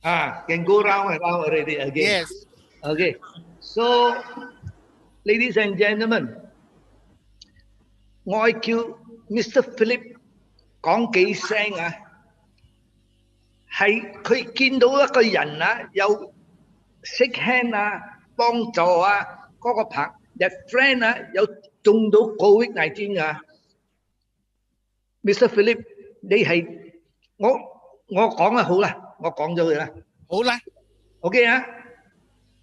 Can go round and round already again. Yes. Okay. So, ladies and gentlemen, 我叫 Mr. Philip 講幾聲啊，係佢見到一個人啊，有 shake hand 啊，幫助啊，嗰、個朋日 friend 啊，有中到 COVID-19 啊，Mr. Philip，你係我講啊好啦，我講咗佢啦。好啦。OK 啊，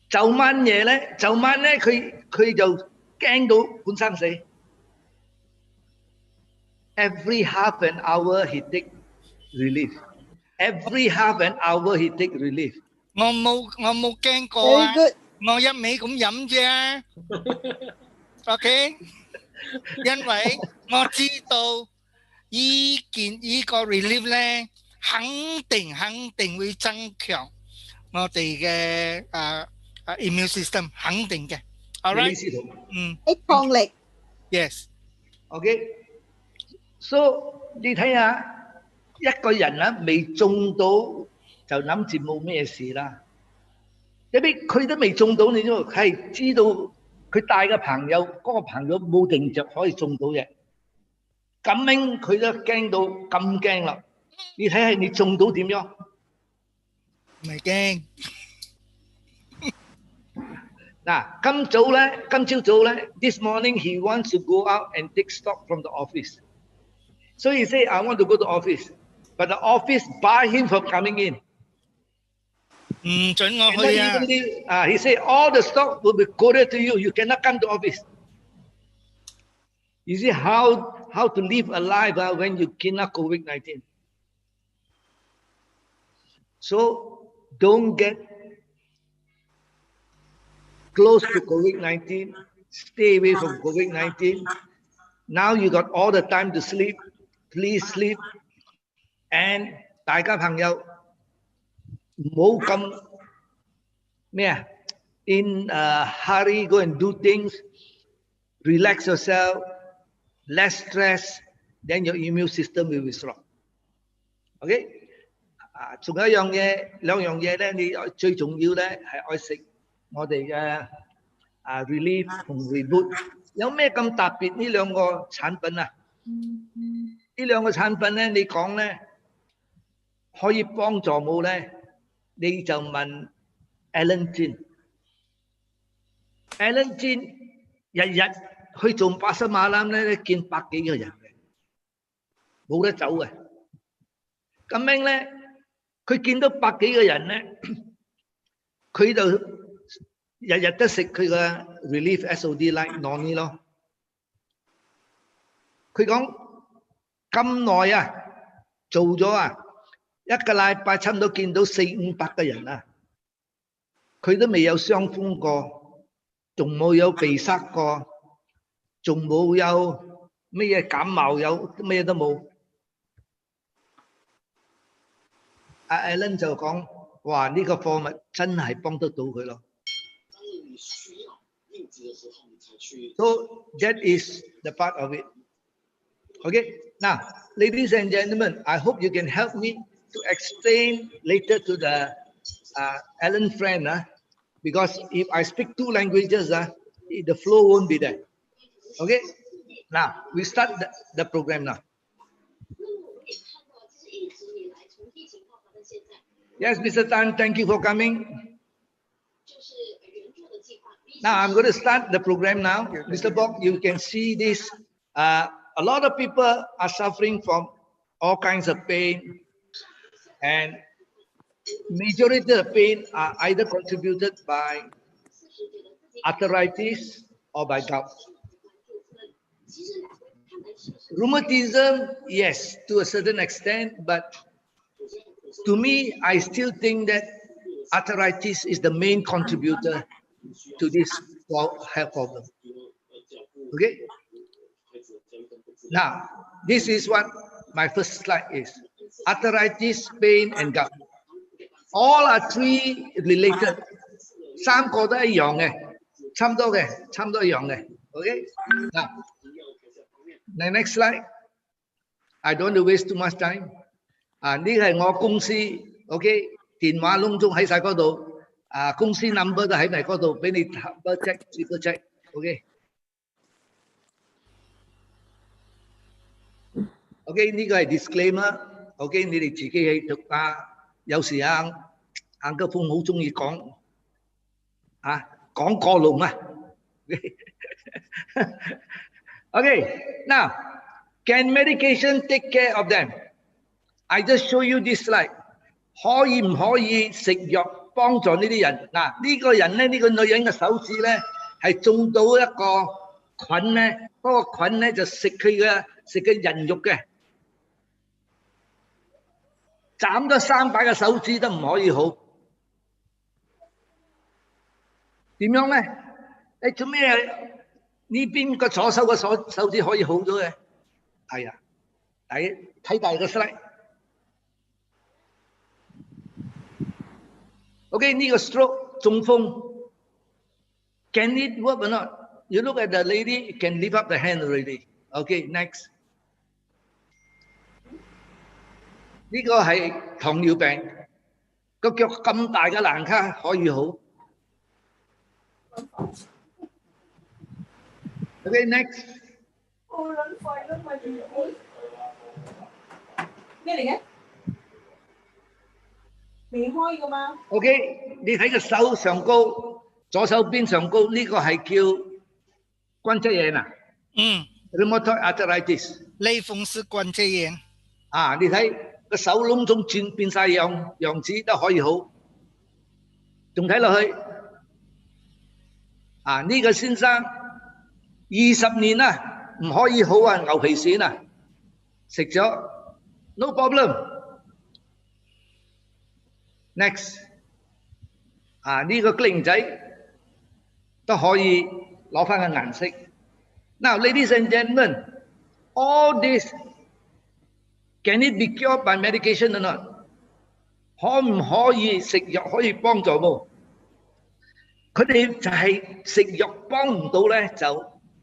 就晚夜咧，佢就驚到半生死。Every half an hour he take relief. Every half an hour he take relief. 我冇驚過啊，我一味咁飲啫。OK， 因為我知道依個 relief 咧，肯定會增強我哋嘅immune system， 肯定嘅。All right， 抵抗力。Yes。OK。So 你睇下一個人啊，未中到就諗住冇咩事啦。因為佢都未中到，你都係知道佢帶嘅朋友，嗰個朋友冇定着可以中到嘅，咁樣佢都驚到咁驚啦。你睇下你中到點樣？唔係驚。嗱，今朝早咧 ，this morning he wants to go out and take stock from the office. So he say, I want to go to office, but the office bar him from coming in. 唔准我去啊！ He say all the stock will be coded to you. You cannot come to office. You see how to live a life when you cannot COVID-19. So don't get close to COVID-19. Stay away from COVID-19. Now you got all the time to sleep. Please sleep. And 大家朋友唔好咁咩啊 in a hurry go and do things. Relax yourself. Less stress. Then your immune system will be strong. OK？ 仲有兩樣嘢咧，你最重要咧係愛食我哋嘅relief 同 reboot。有咩咁特別呢兩個產品啊？呢兩個產品咧，你講咧可以幫助冇咧，你就問 Alan Jin。Alan Jin 日日去做巴士馬欄咧，見百幾個人嘅，冇得走嘅。咁樣咧，佢見到百幾個人咧，佢就日日都食佢嘅 relief SOD like noni 咯。佢講咁耐啊，做咗啊，一個禮拜差唔多見到400-500個人啊，佢都未有傷風過，仲冇有鼻塞過，仲冇有咩嘢感冒，有咩都冇。阿 Alan 就講：哇！呢個貨物真係幫得到佢咯。So that is the part of it. Okay. Now, ladies and gentlemen, I hope you can help me to explain later to the Alan friend, because if I speak 2 languages, the flow won't be there. Okay. Now we start the program now. Yes, Mr. Tan, thank you for coming. Now I'm going to start the program now. Mr. Bok, you can see this. A lot of people are suffering from all kinds of pain, and majority of the pain are either contributed by arthritis or by gout. Rheumatism, yes, to a certain extent, but to me, I still think that arthritis is the main contributor to this health problem. Okay? Now, this is what my first slide is. Arthritis, pain, and gout. All are 3 related. 3個都一樣嘅，差唔多一樣嘅。Okay? Now, the next slide. I don't want to waste too much time. 呢係我公司 ，OK？電話窿中喺晒嗰度，公司 number 都喺埋嗰度，俾你 double check、triple check。OK， 呢個係 disclaimer。OK， 你哋自己去讀有時硬個風好中意講講過龍啊。OK， now can medication take care of them? I just show you this slide。可以唔可以食藥幫助呢啲人？嗱，呢個人咧，呢個女人嘅手指咧係中到一個菌咧，嗰個菌咧就食佢嘅人肉嘅，斬咗300個手指都唔可以好。點樣咧？你做咩呢邊個左手個手指可以好咗嘅？係啊，睇大個 slide。OK， 呢個 stroke 中風 ，can it work or not? You look at the lady, can lift up the hand already. OK, next。呢個係糖尿病，個腳咁大嘅爛卡可以好。OK, next。我撚廢啦，咪住咩嚟嘅？未開噶嘛 ？OK， 你睇個手上高，左手邊上高呢個係叫關節炎啊。rheumatoid arthritis。類風濕關節炎。你睇個手窿中變晒樣子都可以好。仲睇落去，呢個先生20年啦，唔可以好啊，牛皮癬啊，食咗 no problem。Next， 呢個僆仔都可以攞翻個顏色。Now, ladies and gentlemen, all this can it be cured by medication or not？ 可唔可以食藥可以幫助冇？佢哋就係食藥幫唔到咧，就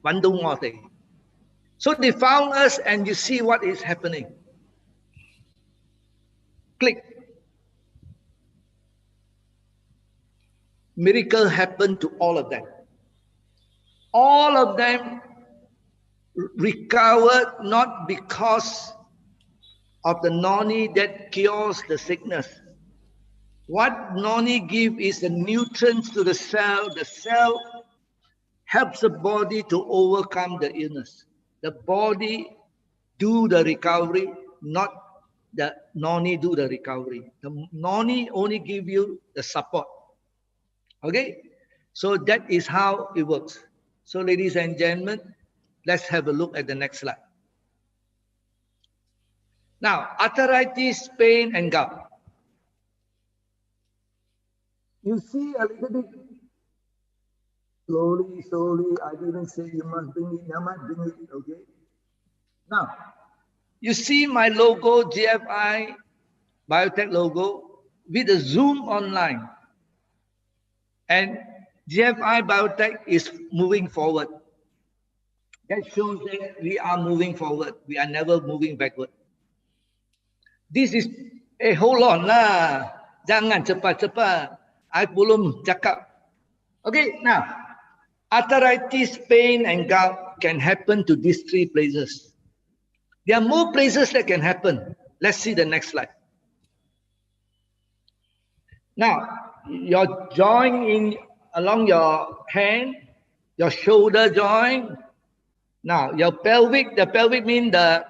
揾到我哋。So they found us, and you see what is happening. Click. Miracle happened to all of them. All of them recovered not because of the noni that cures the sickness. What noni give is the nutrients to the cell. The cell helps the body to overcome the illness. The body do the recovery, not the noni do the recovery. The noni only give you the support. Okay? So that is how it works. So ladies and gentlemen, let's have a look at the next slide. Now, arthritis, pain, and gout. You see a little bit slowly. I didn't say you must bring it, okay? Now, you see my logo, GFI Biotech logo, with a Zoom online. And GFI Biotech is moving forward. That shows that we are moving forward. We are never moving backward. This is hold on lah. Jangan cepat-cepat. I belum cakap. Okay, now, arthritis, pain, and gout can happen to these 3 places. There are more places that can happen. Let's see the next slide. Now, your joint along your hand, your shoulder joint. Now, your pelvic, the pelvic means the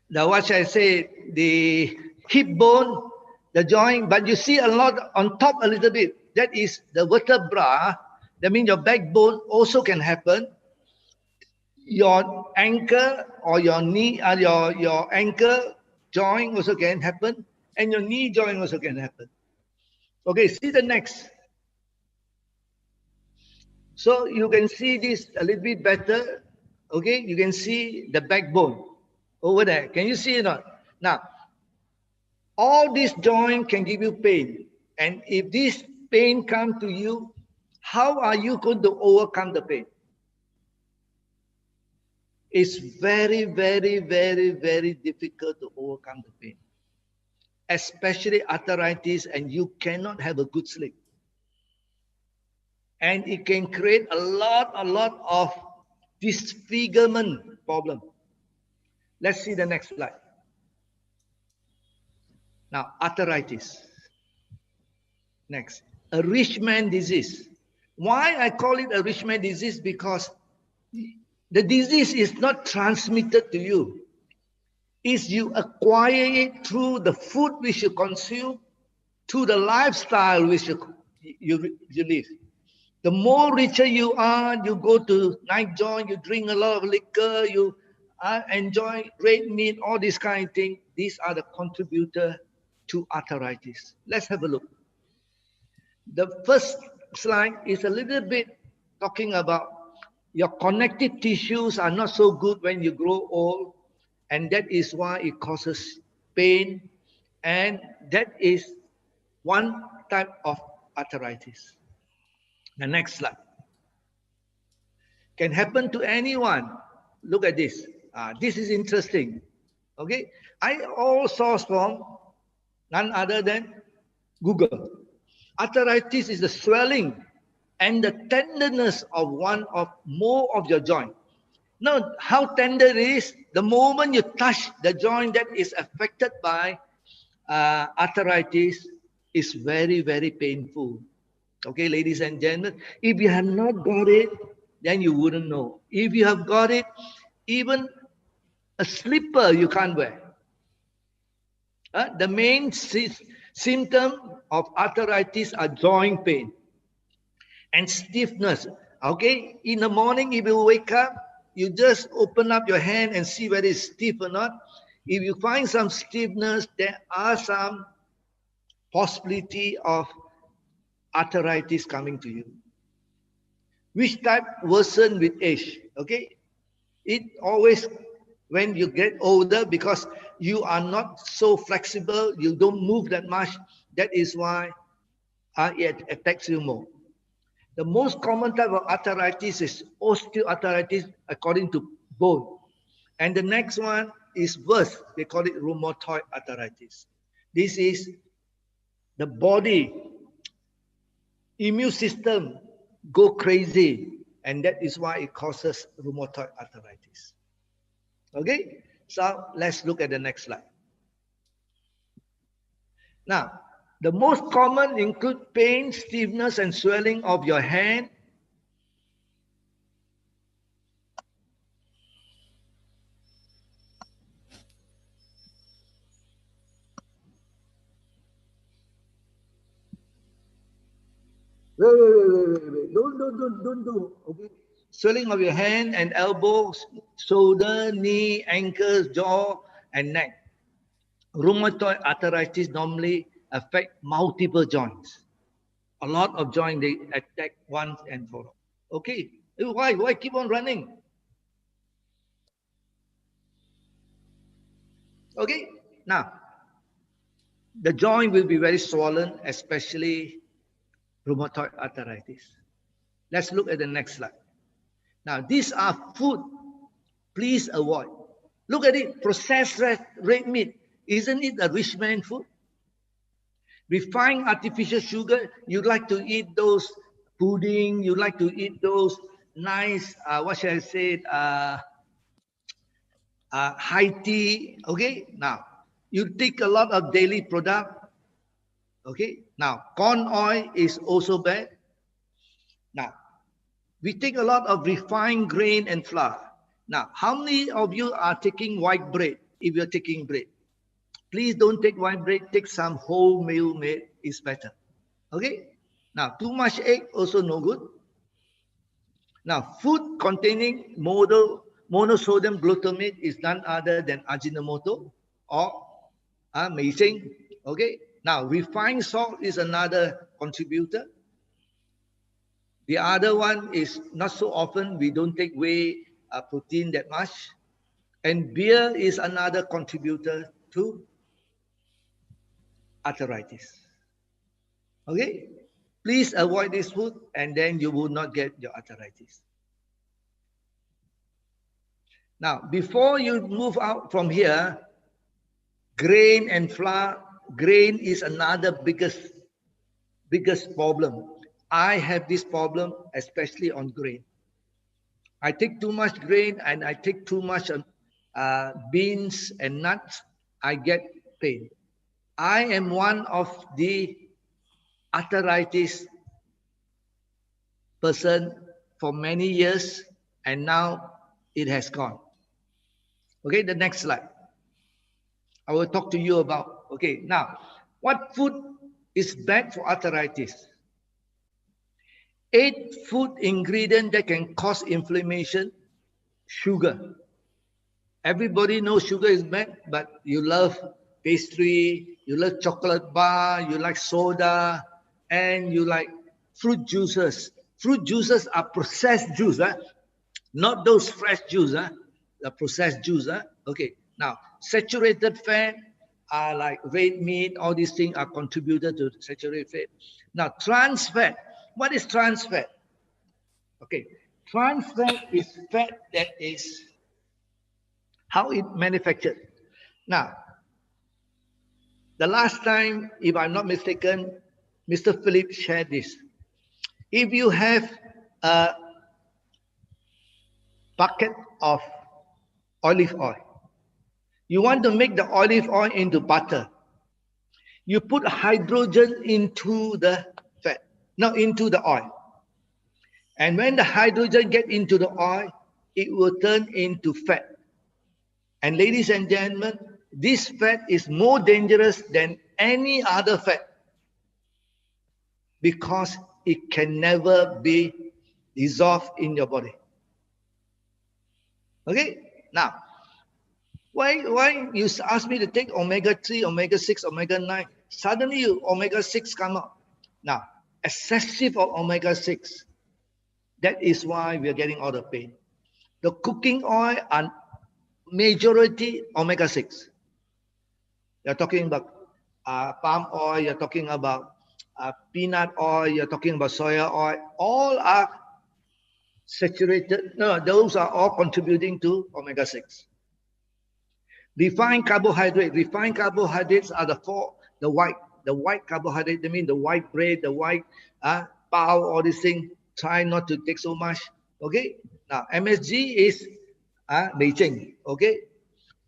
what shall I say, the hip bone, the joint, but you see a lot on top a little bit. That is the vertebra. That means your backbone also can happen. Your ankle or your knee, your ankle joint also can happen, and your knee joint also can happen. Okay, see the next. So you can see this a little bit better. Okay, you can see the backbone over there. Can you see it or not? Now, all these joints can give you pain. And if this pain comes to you, how are you going to overcome the pain? It's very, very, very, very difficult to overcome the pain. especially arthritis, and you cannot have a good sleep. And it can create a lot of disfigurement problem. Let's see the next slide. Now, arthritis. Next, a rich man disease. Why I call it a rich man disease? Because the disease is not transmitted to you. It's you acquire it through the food which you consume, through the lifestyle which you live. The more richer you are, you go to night joint, you drink a lot of liquor, you enjoy red meat, all this kind of thing. These are the contributor to arthritis. Let's have a look. The first slide is a little bit talking about your connective tissues are not so good when you grow old, and that is why it causes pain, and that is one type of arthritis. The next slide. Can happen to anyone. Look at this. This is interesting. Okay, I all source from none other than Google. Arthritis is the swelling and the tenderness of one or more of your joint. Now, how tender it is, the moment you touch the joint that is affected by arthritis is very, very painful. Okay, ladies and gentlemen, if you have not got it, then you wouldn't know. If you have got it, even a slipper you can't wear. The main symptom of arthritis are joint pain and stiffness. Okay, in the morning, if you wake up, you just open up your hand and see whether it's stiff or not. If you find some stiffness, there are some possibility of arthritis coming to you. Which type worsen with age? Okay, it always when you get older, because you are not so flexible, you don't move that much. That is why it affects you more. The most common type of arthritis is osteoarthritis according to bone. And the next one is worse. They call it rheumatoid arthritis. This is the body immune system go crazy, and that is why it causes rheumatoid arthritis. Okay, so let's look at the next slide. Now, the most common include pain, stiffness, and swelling of your hand. Wait. Don't do. Okay. Swelling of your hand and elbows, shoulder, knee, ankles, jaw, and neck. Rheumatoid arthritis normally affect multiple joints. A lot of joints they attack once and for all. Okay. Why keep on running? Okay. Now, the joint will be very swollen, especially rheumatoid arthritis. Let's look at the next slide. Now, these are food. Please avoid. Look at it. Processed red meat. Isn't it a rich man food? Refined artificial sugar. You like to eat those pudding. You like to eat those nice, what shall I say, high tea. Okay. Now, you take a lot of dairy product. Okay. Now, corn oil is also bad. Now, we take a lot of refined grain and flour. Now, how many of you are taking white bread if you're taking bread? Please don't take white bread. Take some wholemeal bread. It's better. Okay? Now, too much egg also no good. Now, food containing monosodium glutamate is none other than Ajinomoto or mei xing. Okay? Now, refined salt is another contributor. The other one is not so often. We don't take whey protein that much. And beer is another contributor to arthritis. Okay? Please avoid this food and then you will not get your arthritis. Now, before you move out from here, grain and flour grain is another biggest problem. I have this problem, especially on grain. I take too much grain and I take too much beans and nuts, I get pain. I am one of the arthritis person for many years, and now it has gone. Okay, the next slide. I will talk to you about, okay, now, what food is bad for arthritis? 8 food ingredients that can cause inflammation. Sugar. Everybody knows sugar is bad, but you love pastry, you love chocolate bar, you like soda, and you like fruit juices. Fruit juices are processed juice, not those fresh juice, the processed juice. Okay, now saturated fat are like red meat, all these things are contributed to saturated fat. Now trans fat, what is trans fat? Okay, trans fat is fat that is how it manufactured. Now, the last time, if I'm not mistaken, Mr. Philip shared this. If you have a bucket of olive oil, you want to make the olive oil into butter, you put hydrogen into the fat, not into the oil. And when the hydrogen gets into the oil, it will turn into fat. And ladies and gentlemen, this fat is more dangerous than any other fat because it can never be dissolved in your body. Okay, now, why you ask me to take omega-3, omega-6, omega-9? Suddenly omega-6 come out. Now, excessive of omega-6, that is why we are getting all the pain. The cooking oil and majority omega-6. You're talking about palm oil, you're talking about peanut oil, you're talking about soya oil. All are saturated. No, those are all contributing to omega-6. Refined carbohydrate. Refined carbohydrates are the white carbohydrate. That means the white bread, the white pao, all these things. Try not to take so much. Okay. Now MSG is Beijing. Okay.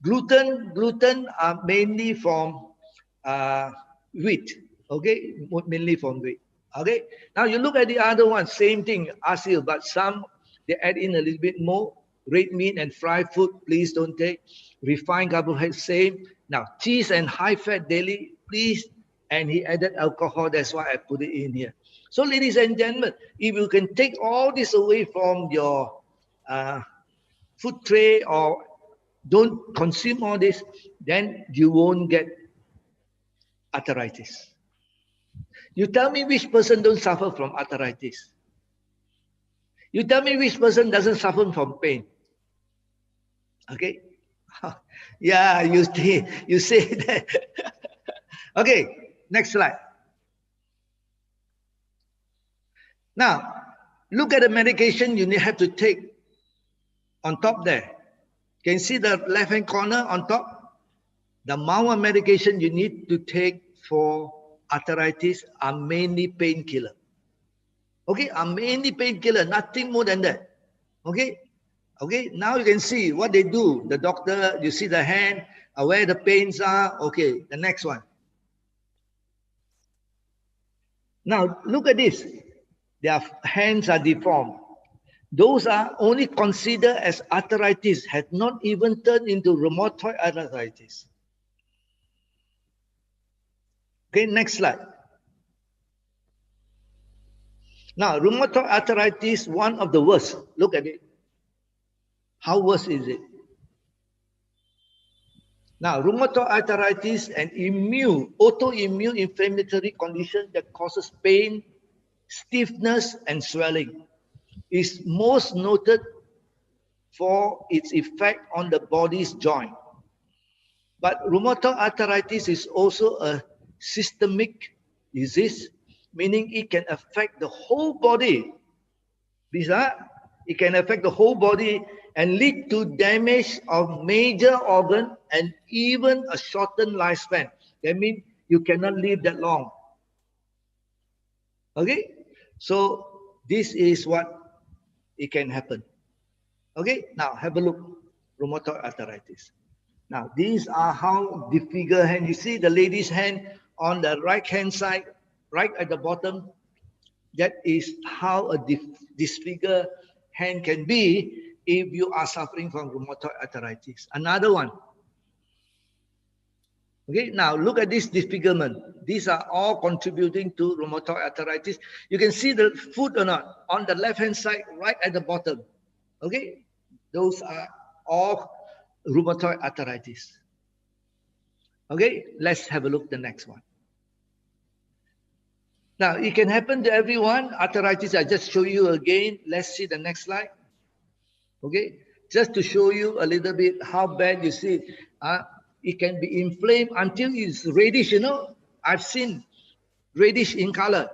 Gluten are mainly from wheat. Okay, mainly from wheat. Okay. Now you look at the other one, same thing, acyl, but some they add in a little bit more. Red meat and fried food, please don't take. Refined carbohydrate, same. Now cheese and high fat daily, please. And he added alcohol. That's why I put it in here. So, ladies and gentlemen, if you can take all this away from your food tray or don't consume all this, then you won't get arthritis. You tell me which person don't suffer from arthritis. You tell me which person doesn't suffer from pain. Okay? Yeah, you say that. Okay, next slide. Now, look at the medication you have to take on top there. Can you see the left-hand corner on top? The amount of medication you need to take for arthritis are mainly painkiller. Okay, are mainly painkiller, nothing more than that. Okay, okay. Now you can see what they do. The doctor, you see the hand, where the pains are. Okay, the next one. Now look at this. Their hands are deformed. Those are only considered as arthritis, have not even turned into rheumatoid arthritis. Okay, next slide. Now, rheumatoid arthritis, one of the worst. Look at it. How worse is it? Now, rheumatoid arthritis, an autoimmune inflammatory condition that causes pain, stiffness, and swelling, is most noted for its effect on the body's joint. But rheumatoid arthritis is also a systemic disease, meaning it can affect the whole body. It can affect the whole body and lead to damage of major organ and even a shortened lifespan. That means You cannot live that long. Okay? So this is what it can happen. Okay? Now have a look. Rheumatoid arthritis. Now these are how disfigured hand. You see the lady's hand on the right hand side, right at the bottom. That is how a disfigured hand can be if you are suffering from rheumatoid arthritis. Another one. Okay, now look at this disfigurement. These are all contributing to rheumatoid arthritis. You can see the foot or not on the left-hand side, right at the bottom. Okay, those are all rheumatoid arthritis. Okay, let's have a look at the next one. Now, it can happen to everyone. Arthritis, I just show you again. Let's see the next slide. Okay, just to show you a little bit how bad you see. It can be inflamed until it's reddish, you know. I've seen reddish in color.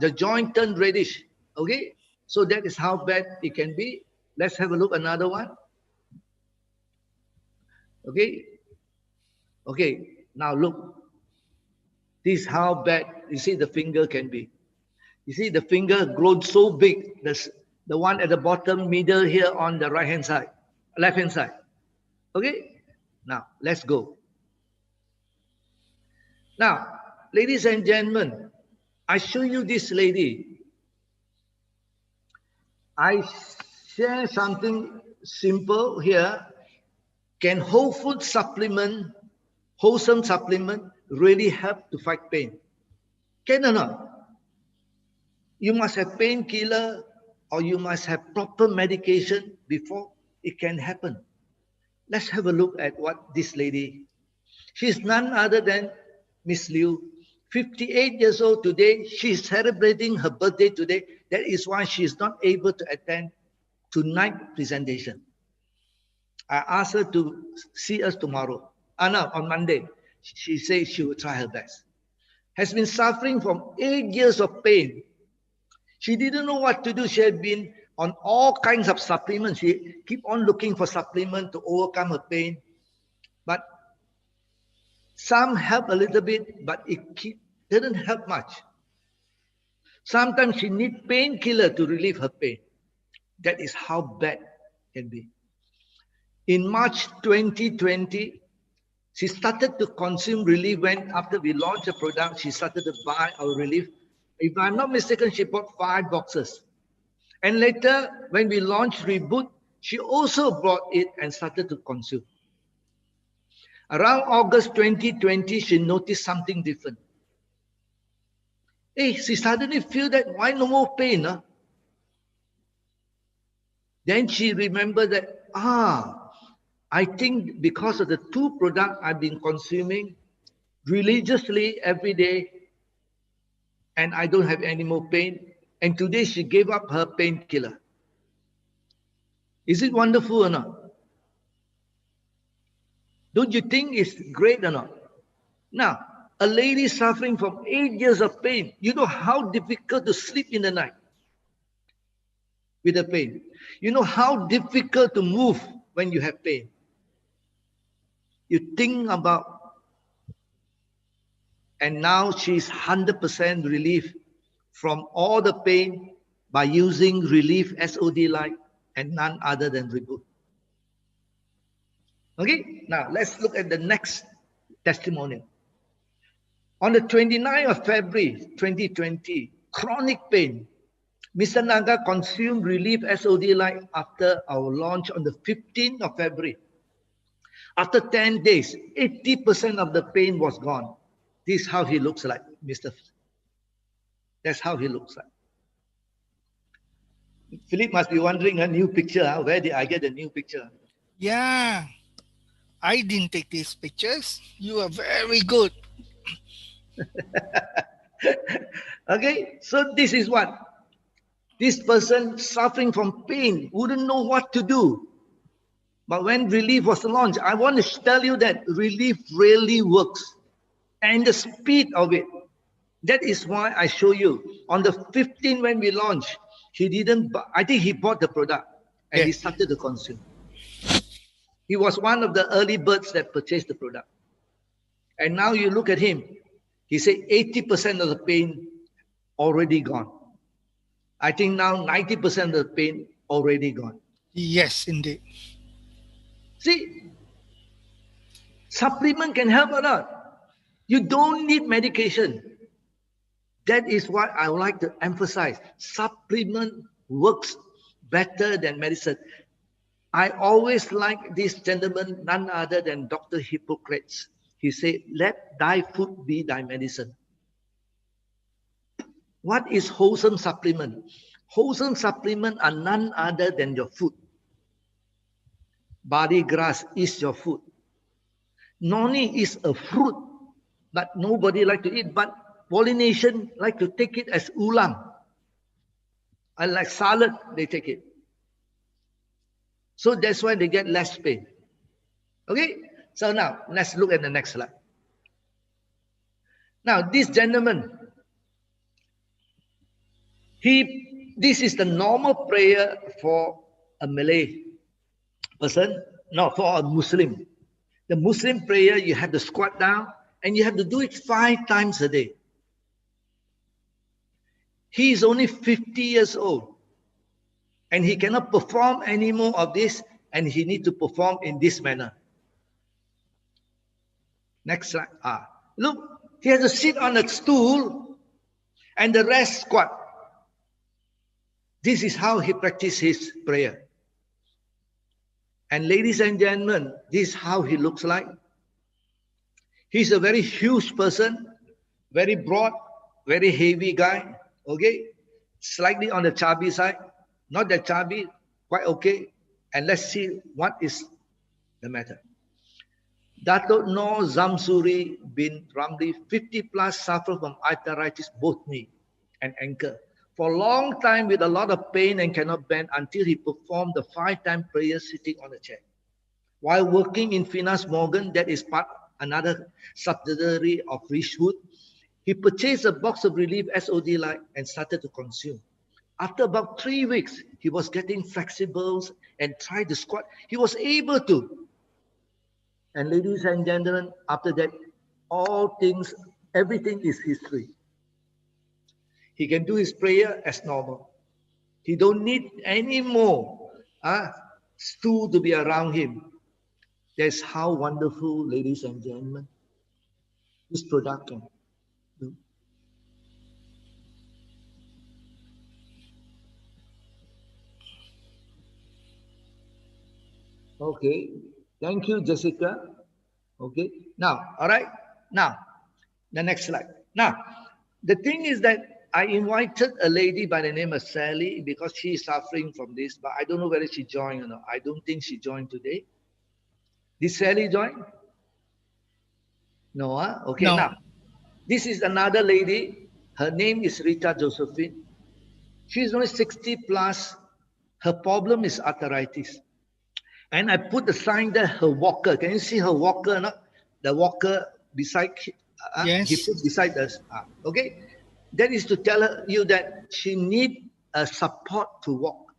The joint turned reddish. Okay, so that is how bad it can be. Let's have a look another one. Okay. Okay, now look. This is how bad you see the finger can be. You see the finger grown so big. The one at the bottom middle here on the right hand side, left hand side. Okay, now let's go. Now, ladies and gentlemen, I show you this lady. I share something simple here. Can whole food supplement, wholesome supplement, really help to fight pain? Can or not? You must have painkiller or you must have proper medication before it can happen. Let's have a look at what this lady. She's none other than Miss Liu, 58 years old today. She's celebrating her birthday today. That is why she's not able to attend tonight's presentation. I asked her to see us tomorrow. No, on Monday. She says she will try her best. Has been suffering from 8 years of pain. She didn't know what to do. She had been on all kinds of supplements. She keep on looking for supplements to overcome her pain. But some help a little bit, but it didn't help much. Sometimes she needs painkiller to relieve her pain. That is how bad it can be. In March 2020, she started to consume relief when after we launched the product, she started to buy our relief. If I'm not mistaken, she bought 5 boxes. And later, when we launched Reboot, she also bought it and started to consume. Around August 2020, she noticed something different. Hey, she suddenly feel that why no more pain? Huh? Then she remembered that, I think because of the 2 products I've been consuming religiously every day, and I don't have any more pain. And today she gave up her painkiller. Is it wonderful or not? Don't you think it's great or not? Now, a lady suffering from 8 years of pain, you know how difficult to sleep in the night with the pain. You know how difficult to move when you have pain. You think about, and now she's 100% relief from all the pain by using Relief SOD Light and none other than Reboot. Okay, now let's look at the next testimonial. On the 29th of February 2020, chronic pain. Mr. Naga consumed Relief SOD Light after our launch on the 15th of February. After 10 days, 80% of the pain was gone. This is how he looks like, Mr. That's how he looks like. Philip must be wondering a new picture. Where did I get a new picture? Yeah, I didn't take these pictures. You are very good. Okay, so this is what? This person suffering from pain wouldn't know what to do. But when Relief was launched, I want to tell you that Relief really works. And the speed of it. That is why I show you. On the 15th when we launched, he didn't, I think he bought the product and he started to consume. He was one of the early birds that purchased the product. And now you look at him. He said 80% of the pain already gone. I think now 90% of the pain already gone. Yes, indeed. See, supplement can help or not. You don't need medication. That is what I would like to emphasize. Supplement works better than medicine. I always like this gentleman, none other than Dr. Hippocrates. He said, let thy food be thy medicine. What is wholesome supplement? Wholesome supplement are none other than your food. Barley grass is your food. Noni is a fruit, but nobody like to eat. But Polynesian like to take it as ulam. And like salad, they take it. So that's why they get less pain. Okay? So now, let's look at the next slide. Now, this gentleman, this is the normal prayer for a Malay person, not for a Muslim. The Muslim prayer, you have to squat down and you have to do it 5 times a day. He is only 50 years old and he cannot perform any more of this, and he needs to perform in this manner. Next slide. Look, he has to sit on a stool and the rest squat. This is how he practices his prayer. And ladies and gentlemen, this is how he looks like. He's a very huge person, very broad, very heavy guy, okay? Slightly on the chubby side, not that chubby, quite okay. And let's see what is the matter. Datuk Noor Zamsuri bin Ramli, 50 plus, suffer from arthritis, both knee and ankle. For a long time with a lot of pain and cannot bend until he performed the 5-time prayer sitting on a chair. While working in Finas Morgan, that is another subsidiary of Richwood, he purchased a box of Relief SOD light and started to consume. After about 3 weeks, he was getting flexibles and tried to squat. He was able to. And ladies and gentlemen, after that, everything is history. He can do his prayer as normal. He don't need any more stool to be around him. That's how wonderful, ladies and gentlemen, this product can do. Okay, thank you, Jessica. Okay, now, all right, now, the next slide. Now, the thing is that I invited a lady by the name of Sally because she's suffering from this, but I don't know whether she joined or not. I don't think she joined today. Did Sally join? No, huh? Okay, no. Now, this is another lady. Her name is Rita Josephine. She's only 60 plus. Her problem is arthritis. And I put the sign there, her walker. Can you see her walker? No? The walker beside, yes. He put beside us. Okay? That is to tell you that she needs a support to walk.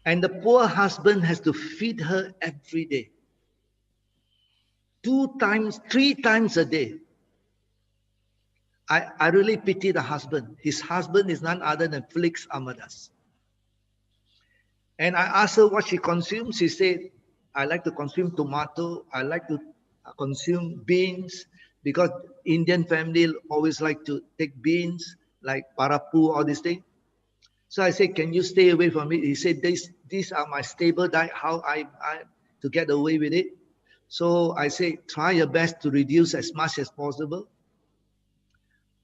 And the poor husband has to feed her every day. 2 times, 3 times a day. I really pity the husband. His husband is none other than Felix Amadas. And I asked her what she consumes. She said, I like to consume tomato. I like to consume beans because Indian family always like to take beans like parapu, all these things. So I said, can you stay away from it? He said, these are my stable diet, how I to get away with it. So I say, try your best to reduce as much as possible.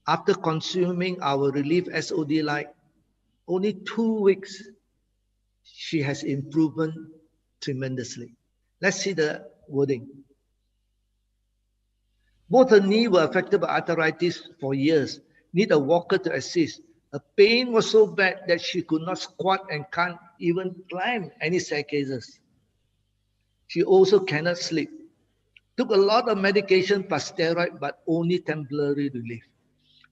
After consuming our Relief SOD light, only 2 weeks, she has improvement tremendously. Let's see the wording. Both her knees were affected by arthritis for years, need a walker to assist. Her pain was so bad that she could not squat and can't even climb any staircases. She also cannot sleep. Took a lot of medication plus steroid, but only temporary relief.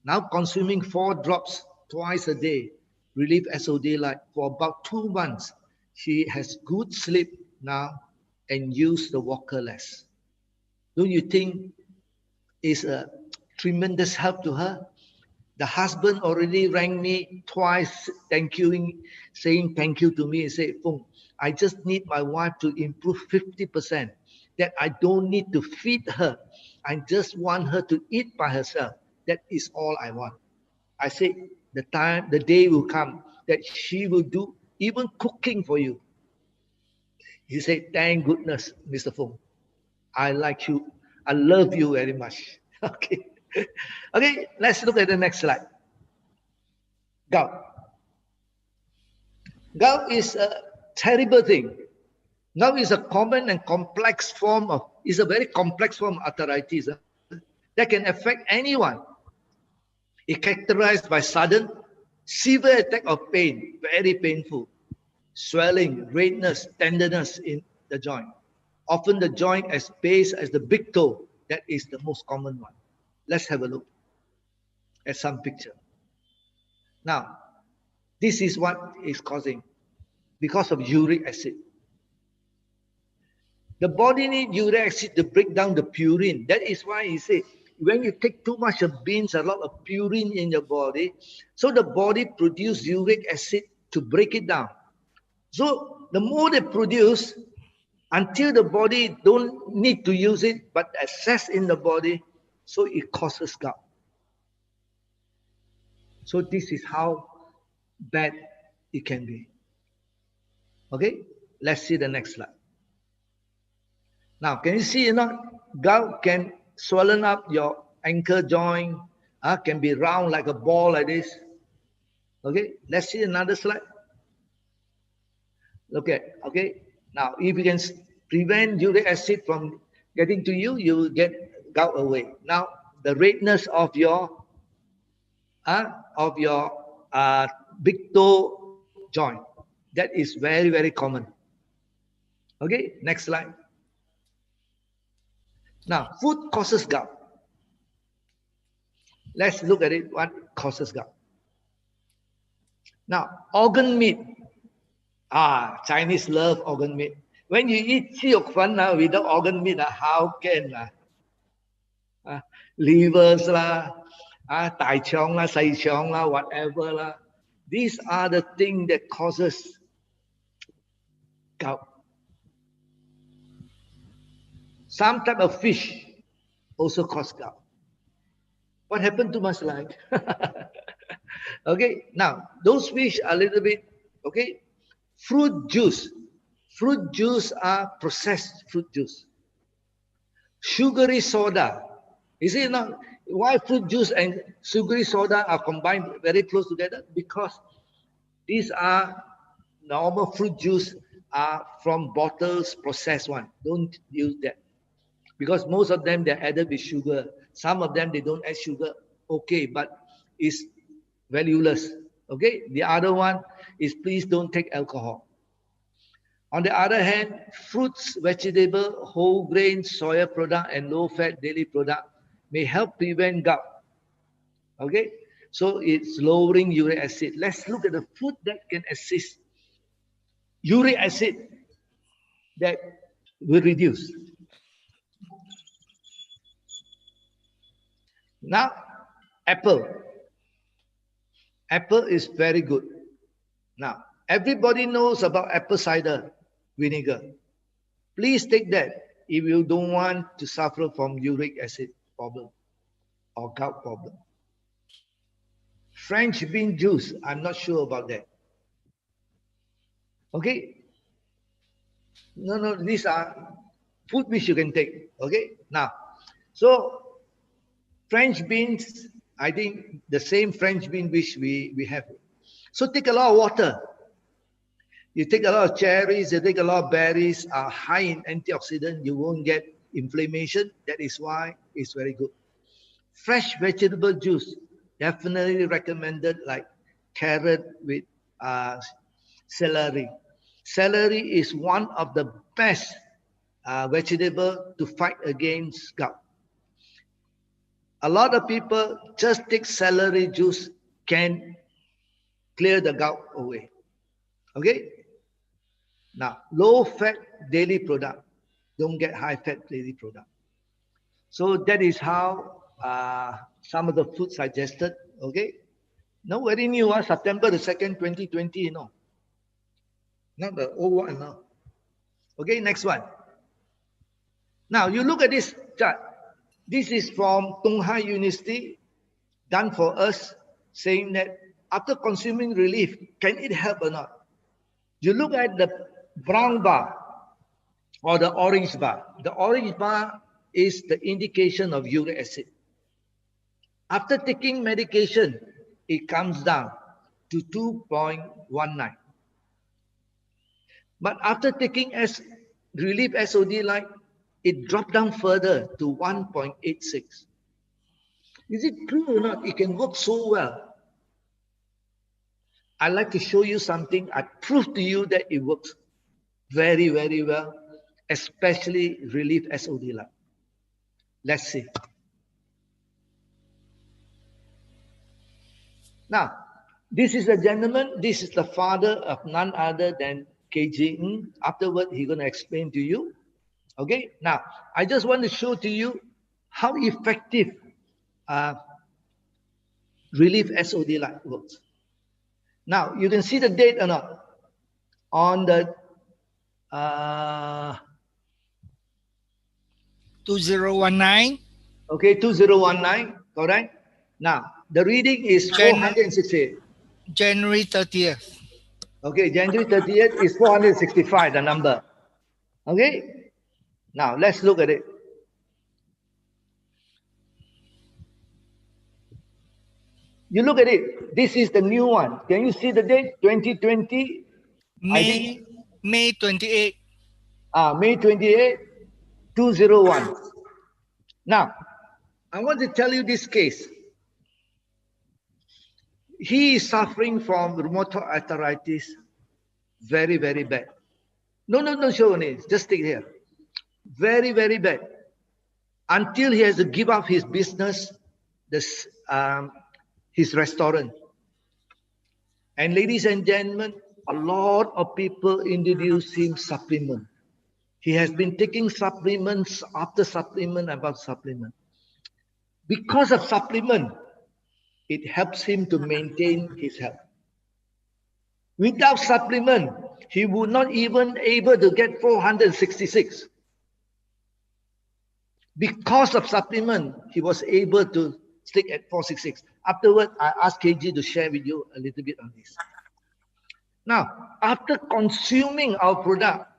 Now consuming 4 drops twice a day, Relief SOD light for about 2 months. She has good sleep now and use the walker less. Don't you think it's a tremendous help to her? The husband already rang me twice, saying thank you to me and say, Fung, I just need my wife to improve 50%, that I don't need to feed her. I just want her to eat by herself. That is all I want. I say, the day will come that she will do even cooking for you. He said, thank goodness, Mr. Fung. I like you. I love you very much. Okay. Okay, let's look at the next slide. Gout. Gout is a terrible thing. Gout is a common and complex form of, is a very complex form of arthritis that can affect anyone. It's characterized by sudden, severe attack of pain, very painful, swelling, redness, tenderness in the joint. Often the joint as base as the big toe, that is the most common one. Let's have a look at some picture. Now, this is what is causing, because of uric acid. The body needs uric acid to break down the purine. That is why he said, when you take too much of beans, a lot of purine in your body, so the body produces uric acid to break it down. So the more they produce, until the body don't need to use it, but excess in the body, so it causes gout. So this is how bad it can be. Okay, let's see the next slide. Now, can you see, gout can swollen up your ankle joint, can be round like a ball like this. Okay, let's see another slide. Okay. Now, if you can prevent uric acid from getting to you, you will get gout away. Now, the redness of your big toe joint, that is very, very common. Okay, next slide. Now, food causes gout. Let's look at it, what causes gout. Now, organ meat. Chinese love organ meat. When you eat 鸡肉粉 without organ meat, how can? Livers lah, 大腸啦, 細腸啦, whatever lah. These are the things that causes gout. Some type of fish also cause gout. What happened to my slide? Okay, now those fish are a little bit, okay. Fruit juice are processed fruit juice. Sugary soda. You see now why fruit juice and sugary soda are combined very close together? Because these are normal fruit juice are from bottles, processed one. Don't use that. Because most of them they're added with sugar. Some of them they don't add sugar. Okay, but it's valueless. Okay, the other one is please don't take alcohol. On the other hand, fruits, vegetable, whole grain, soya product, and low-fat dairy product may help prevent gout. Okay, so it's lowering uric acid. Let's look at the food that can assist uric acid that will reduce. Now, apple. Apple is very good. Now, everybody knows about apple cider vinegar. Please take that if you don't want to suffer from uric acid problem or gout problem. French bean juice, I'm not sure about that. Okay? No, these are food which you can take. Okay? Now, so French beans, I think the same French bean which we have. So take a lot of water. You take a lot of cherries, you take a lot of berries, are high in antioxidant, you won't get inflammation. That is why it's very good. Fresh vegetable juice, definitely recommended, like carrot with celery. Celery is one of the best vegetable to fight against gout. A lot of people just take celery juice can clear the gout away. Okay? Now, low-fat dairy product. Don't get high-fat dairy product. So that is how some of the food suggested. Okay. Now very new, September the 2nd, 2020, you know. Not the old one, no. Okay, next one. Now you look at this chart. This is from Tonghai University, done for us, saying that after consuming relief, can it help or not? You look at the brown bar or the orange bar. The orange bar is the indication of uric acid. After taking medication, it comes down to 2.19. But after taking relief SOD light, it dropped down further to 1.86. Is it true or not? It can work so well. I'd like to show you something. I prove to you that it works very, very well, especially relief SOD light. Let's see. Now, this is the gentleman. This is the father of none other than KG Ng. Afterward, he's going to explain to you. Okay. Now, I just want to show to you how effective relief SOD light works. Now, you can see the date or not on the 2019. Okay, 2019, correct? Now, the reading is 468. January 30th. Okay, January 30th is 465, the number. Okay? Now, let's look at it. You look at it. This is the new one. Can you see the date? 2020? May 28. May 28, 201. Now, I want to tell you this case. He is suffering from rheumatoid arthritis. Very, very bad. No, show me. Just stick here. Very, very bad. Until he has to give up his business, his restaurant. And ladies and gentlemen, a lot of people introduce him supplement. He has been taking supplements after supplement about supplement. Because of supplement, it helps him to maintain his health. Without supplement, he would not even able to get 466. Because of supplement, he was able to stick at 466. Afterward, I asked KG to share with you a little bit on this. Now, after consuming our product,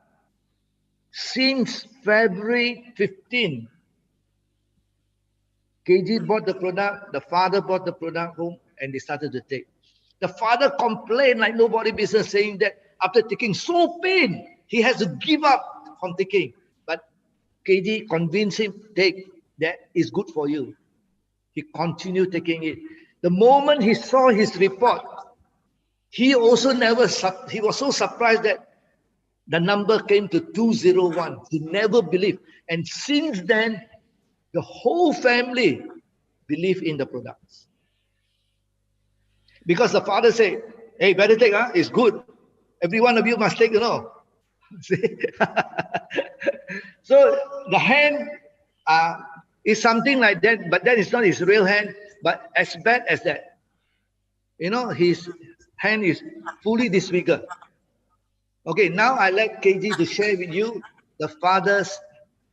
since February 15, KG bought the product, the father bought the product home, and they started to take. The father complained like nobody business, saying that after taking so pain, he has to give up from taking. But KG convinced him, take, that is good for you. He continued taking it. The moment he saw his report, he was so surprised that the number came to 201. He never believed. And since then, the whole family believe in the products. Because the father said, hey, better take, it's good. Every one of you must take, See? So the hand is something like that, but that is not his real hand, but as bad as that. His hand is fully disfigured. Okay, now I let KG to share with you the father's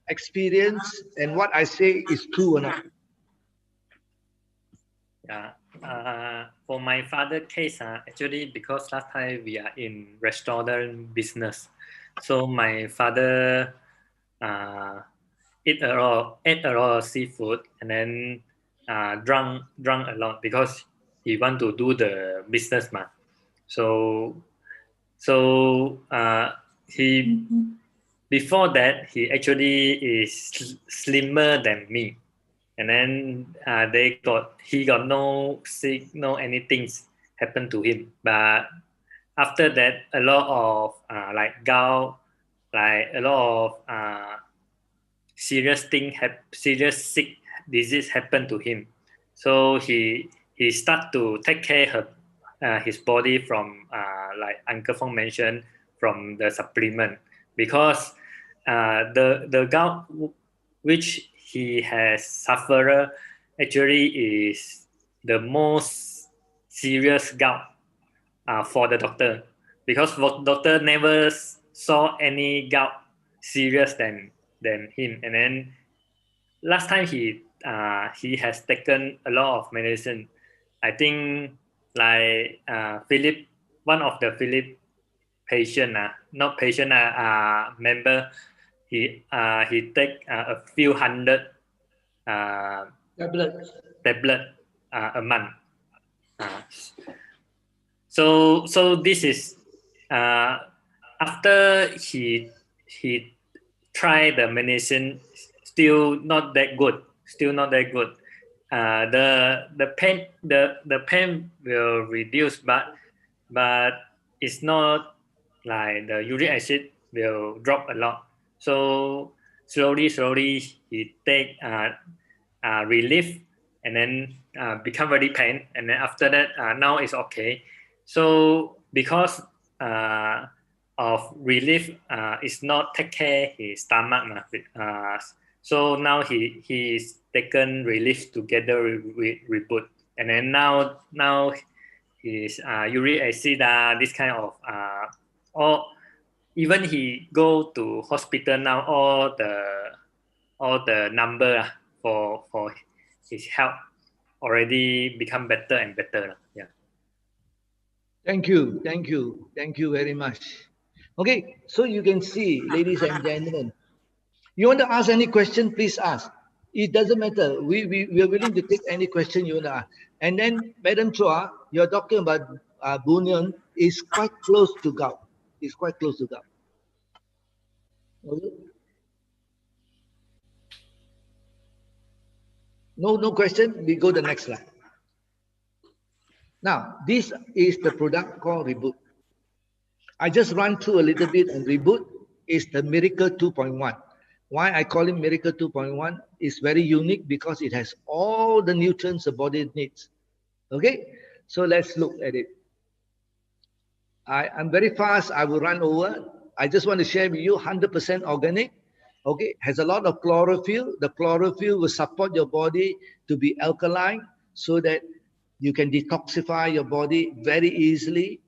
experience and what I say is true or not. Yeah, for my father case, actually because last time we are in restaurant business, so my father ate a lot of seafood and then drunk a lot because he want to do the business So he before that he actually is slimmer than me, and then he got no sick, no anything happened to him. But after that, a lot of like gout, like a lot of serious sick disease happened to him. So he start to take care of his body from like Uncle Fong mentioned, from the supplement, because the gout which he has suffered actually is the most serious gout for the doctor, because doctor never saw any gout serious than him. And then last time he has taken a lot of medicine. I think like Philip, one of the Philip patient, not patient, member, he take a few hundred tablet a month. So this is after he tried the medicine, still not that good. The pain will reduce, but it's not like the uric acid will drop a lot. So slowly he take relief, and then become very pain, and then after that now it's okay. So because of relief, is not take care his stomach. So now he is taken relief together with reboot, and then now his uric acid, this kind of or even he go to hospital now, all the number for his health already become better and better. Yeah. Thank you very much. Okay, so you can see, ladies and gentlemen, you want to ask any question, please ask. It doesn't matter. We are willing to take any question you want to ask. And then, Madam Chua, you're talking about bunion is quite close to gout. It's quite close to gout. Okay. No question. We go to the next slide. Now, this is the product called Reboot. I just run through a little bit on Reboot. Is the Miracle 2.1. Why I call it Miracle 2.1 is very unique because it has all the nutrients the body needs. Okay, so let's look at it. I'm very fast. I will run over. I just want to share with you 100% organic. Okay, has a lot of chlorophyll. The chlorophyll will support your body to be alkaline so that you can detoxify your body very easily.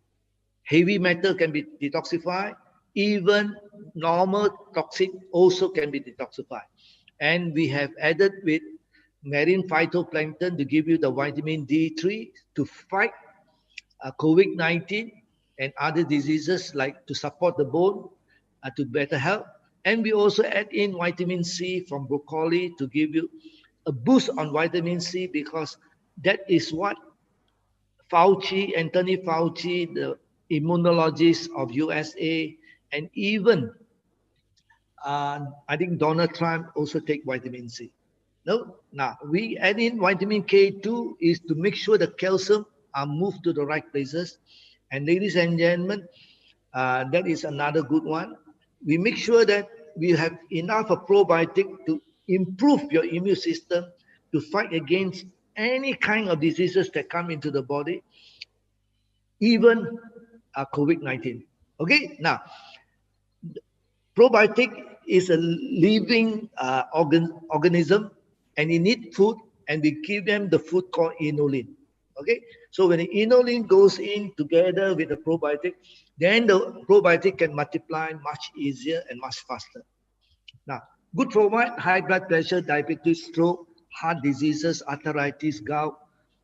Heavy metal can be detoxified. Even normal toxic also can be detoxified. And we have added with marine phytoplankton to give you the vitamin D3 to fight COVID-19 and other diseases, like to support the bone, to better health. And we also add in vitamin C from broccoli to give you a boost on vitamin C, because that is what Anthony Fauci, the immunologist of USA, and even I think Donald Trump also take vitamin C. No, now we add in vitamin K2 is to make sure the calcium are moved to the right places. And ladies and gentlemen, that is another good one. We make sure that we have enough of probiotic to improve your immune system to fight against any kind of diseases that come into the body, even COVID-19. Okay, now probiotic is a living organism, and it needs food, and we give them the food called inulin. Okay, so when the inulin goes in together with the probiotic, then the probiotic can multiply much easier and much faster. Now, good provide high blood pressure, diabetes, stroke, heart diseases, arthritis, gout,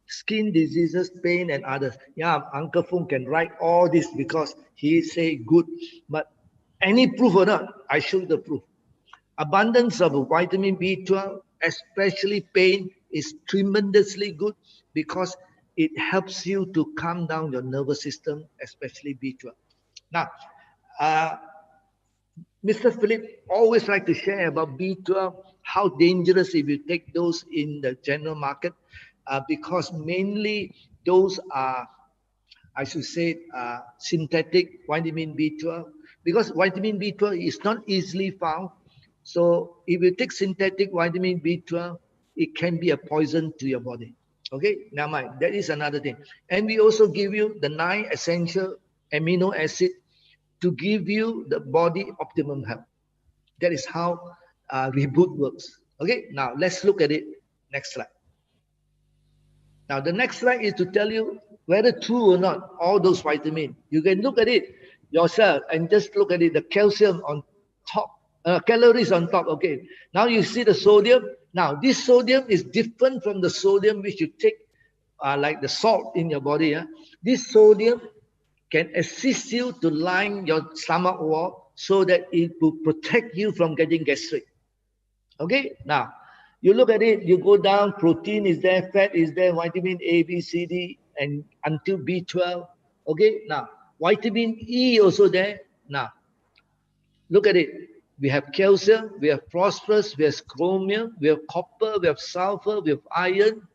skin diseases, pain, and others. Yeah, Uncle Fung can write all this because he say good, but any proof or not, I show you the proof. Abundance of vitamin B12, especially pain, is tremendously good because it helps you to calm down your nervous system, especially B12. Now, Mr. Philip always like to share about B12, how dangerous if you take those in the general market, because mainly those are, I should say, synthetic vitamin B12, because vitamin B12 is not easily found. So if you take synthetic vitamin B12, it can be a poison to your body. Okay, now mind, that is another thing. And we also give you the 9 essential amino acid to give you the body optimum health. That is how Reboot works. Okay, now let's look at it. Next slide. Now the next slide is to tell you whether true or not all those vitamins. You can look at it yourself and just look at it. The calcium on top, calories on top. Okay. Now you see the sodium. Now this sodium is different from the sodium which you take, like the salt in your body. This sodium can assist you to line your stomach wall so that it will protect you from getting gastric. Okay. Now you look at it, you go down, protein is there, fat is there, vitamin A, B, C, D, and until B12. Okay, now vitamin E also there. Now, look at it. We have calcium, we have phosphorus, we have chromium, we have copper, we have sulfur, we have iron,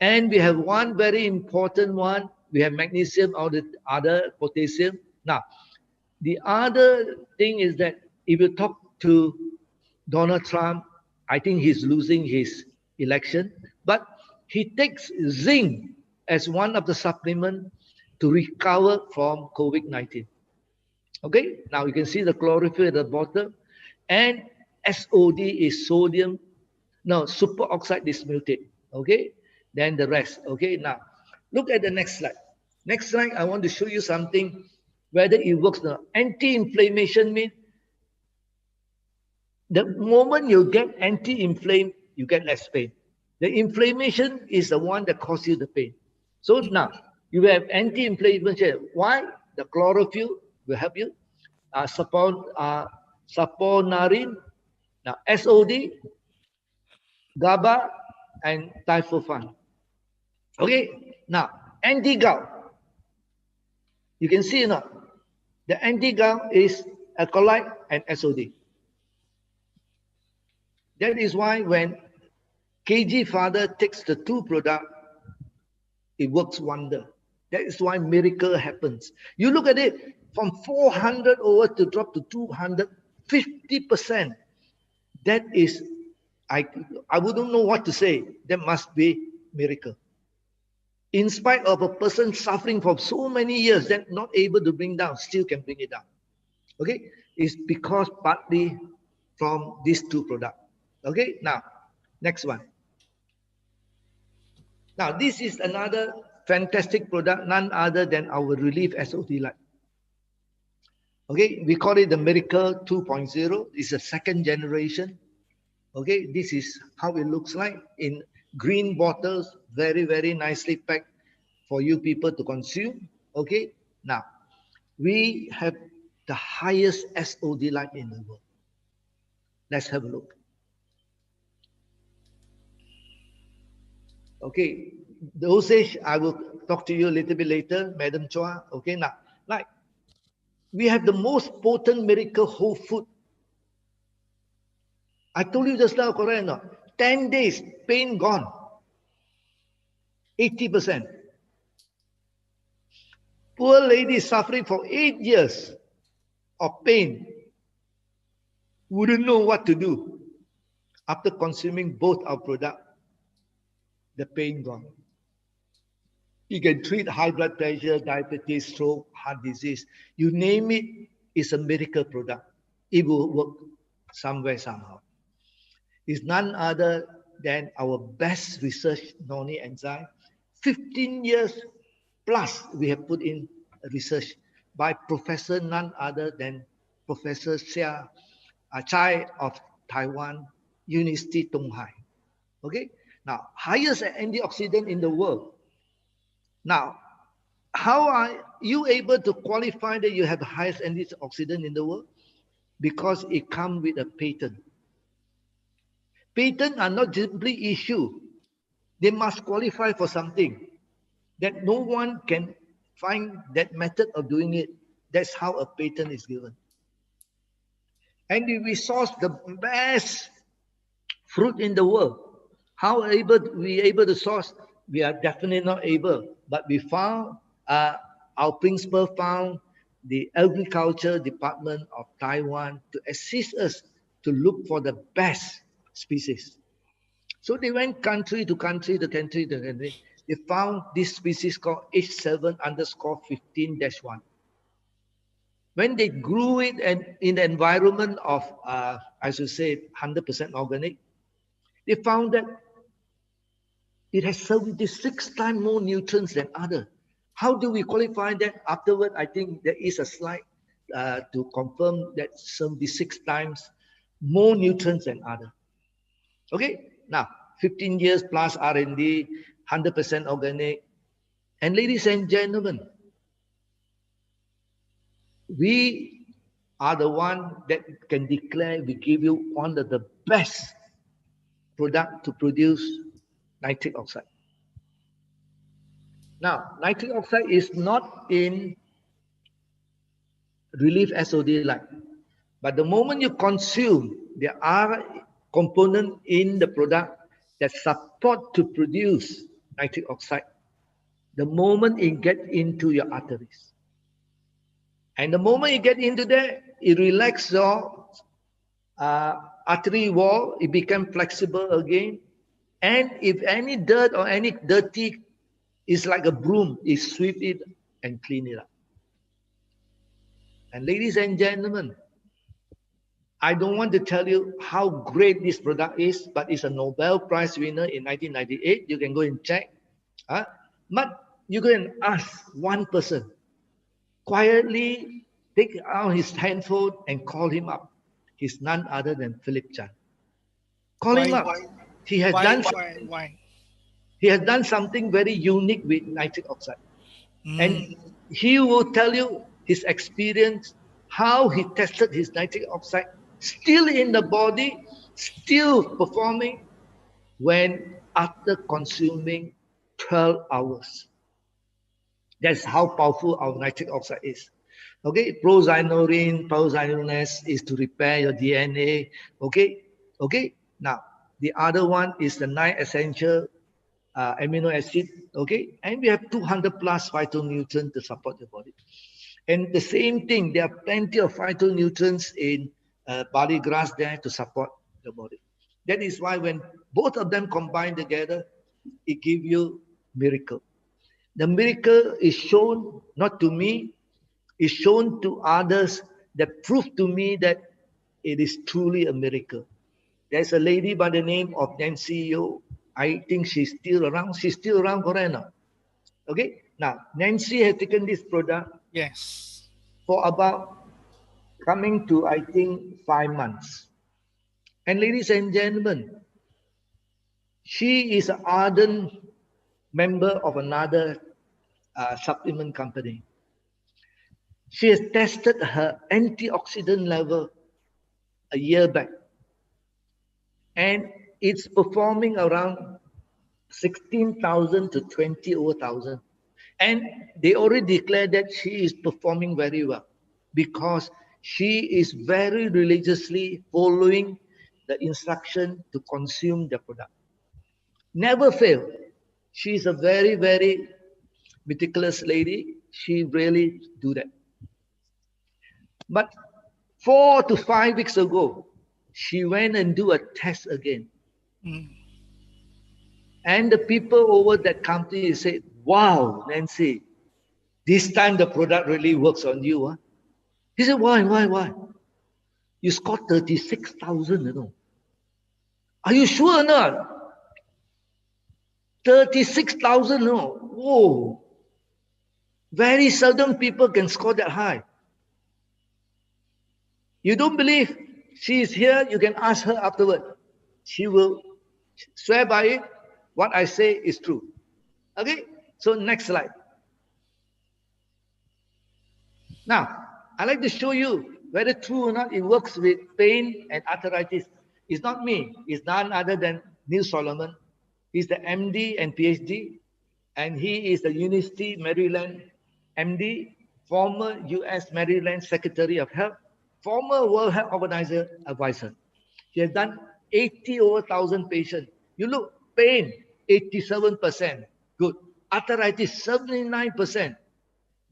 and we have one very important one. We have magnesium or the other potassium. Now, the other thing is that if you talk to Donald Trump, I think he's losing his election, but he takes zinc as one of the supplements to recover from COVID-19. Okay, now you can see the chlorophyll at the bottom, and SOD is sodium, no, superoxide dismutase. Okay, then the rest. Okay, now look at the next slide. Next slide, I want to show you something, whether it works or not. Anti-inflammation means the moment you get anti-inflamed, you get less pain. The inflammation is the one that causes you the pain. So now you have anti-inflammation. Why? The chlorophyll will help you. Saponarin, now SOD, GABA, and tryptophan. Okay, now anti-gout. You can see now, the anti-gout is alkaloid and SOD. That is why when KG father takes the two product, it works wonder. That is why miracle happens. You look at it, from 400 over to drop to 250%. That is, I wouldn't know what to say. That must be miracle. In spite of a person suffering for so many years, that not able to bring down, still can bring it down. Okay, it's because partly from these two products. Okay, now, next one. Now, this is another fantastic product, none other than our Relief SOD light. Okay, we call it the Miracle 2.0. It's a second generation. Okay, this is how it looks like in green bottles, very, very nicely packed for you people to consume. Okay, now, we have the highest SOD light in the world. Let's have a look. Okay, dosage, I will talk to you a little bit later, Madam Chua. Okay, now, like, we have the most potent miracle whole food. I told you just now, correct or not? 10 days, pain gone. 80%. Poor lady suffering for 8 years of pain wouldn't know what to do after consuming both our product. The pain gone. You can treat high blood pressure, diabetes, stroke, heart disease. You name it, it's a miracle product. It will work somewhere, somehow. It's none other than our best research noni enzyme. 15 years plus we have put in research by Professor none other than Professor Chai of Taiwan University Tonghai. Okay, now highest antioxidant in the world. Now, how are you able to qualify that you have the highest antioxidant in the world? Because it comes with a patent. Patents are not simply issued. They must qualify for something that no one can find that method of doing it. That's how a patent is given. And if we source the best fruit in the world, how are we able to source? We are definitely not able, but we found, our principal found the agriculture department of Taiwan to assist us to look for the best species. So they went country to country to country to country. They found this species called H7_15-1. When they grew it and in the environment of, I should say, 100% organic, They found that it has 76 times more nutrients than other. How do we qualify that? Afterward, I think there is a slide to confirm that 76 times more nutrients than other. Okay, now 15 years plus R&D, 100% organic. And ladies and gentlemen, we are the one that can declare we give you one of the best product to produce nitric oxide. Now, nitric oxide is not in relief SOD line, but the moment you consume, there are components in the product that support to produce nitric oxide. The moment it gets into your arteries, and the moment you get into there, it relaxes your artery wall, it becomes flexible again. And if any dirt or any dirty is like a broom, it sweep it and clean it up. And ladies and gentlemen, I don't want to tell you how great this product is, but it's a Nobel Prize winner in 1998. You can go and check. But you can ask one person, quietly take out his handphone and call him up. He's none other than Philip Chan. Call him up. He has done something very unique with nitric oxide. And he will tell you his experience, how he tested his nitric oxide, still in the body, still performing when after consuming 12 hours. That's how powerful our nitric oxide is. Okay, prozainorine, prozainorase is to repair your DNA. Okay, now the other one is the 9 essential amino acid. Okay, and we have 200 plus phytonutrients to support the body. And the same thing, there are plenty of phytonutrients in barley grass there to support the body. That is why when both of them combine together, it gives you miracle. The miracle is shown not to me, is shown to others that prove to me that it is truly a miracle. There's a lady by the name of Nancy Yo. I think she's still around. She's still around, correct now? Okay. Now, Nancy has taken this product. Yes. For about coming to, I think, 5 months. And ladies and gentlemen, she is an ardent member of another supplement company. She has tested her antioxidant level a year back. And it's performing around 16,000 to 20 over 1,000. And they already declared that she is performing very well because she is very religiously following the instruction to consume the product. Never fail. She is a very, very meticulous lady. She really do that. But 4 to 5 weeks ago, she went and do a test again. And the people over that company said, wow, Nancy, this time the product really works on you. Huh? He said, why? You scored 36,000, you know. Are you sure or not? 36,000, no. Whoa. Very seldom people can score that high. You don't believe she is here, you can ask her afterward. She will swear by it. What I say is true. Okay, so next slide. Now, I'd like to show you whether true or not it works with pain and arthritis. It's not me. It's none other than Neil Solomon. He's the MD and PhD, and he is the University Maryland MD, former US Maryland Secretary of Health, former World Health Organization advisor. He has done 80 over 1,000 patients. You look, pain, 87%. Good. Arthritis, 79%.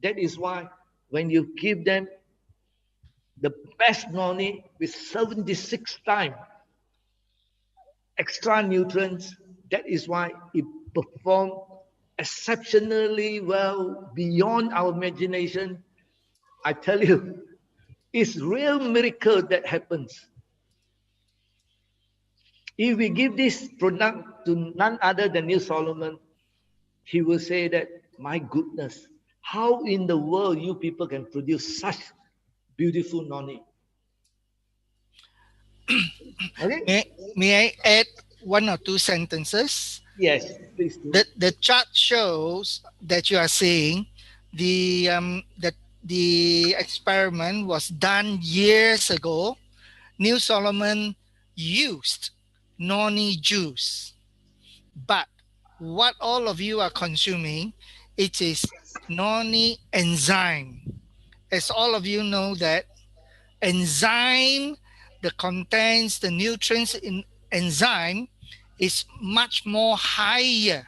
That is why when you give them the best noni with 76 times extra nutrients, that is why it performs exceptionally well beyond our imagination. I tell you, it's real miracle that happens. If we give this product to none other than New Solomon, he will say that, my goodness, how in the world you people can produce such beautiful noni? Okay? May I add one or two sentences? Yes, please do. The chart shows that you are saying that the experiment was done years ago. New Solomon used noni juice, but what all of you are consuming, it is noni enzyme. As all of you know that enzyme that contains the nutrients in enzyme is much more higher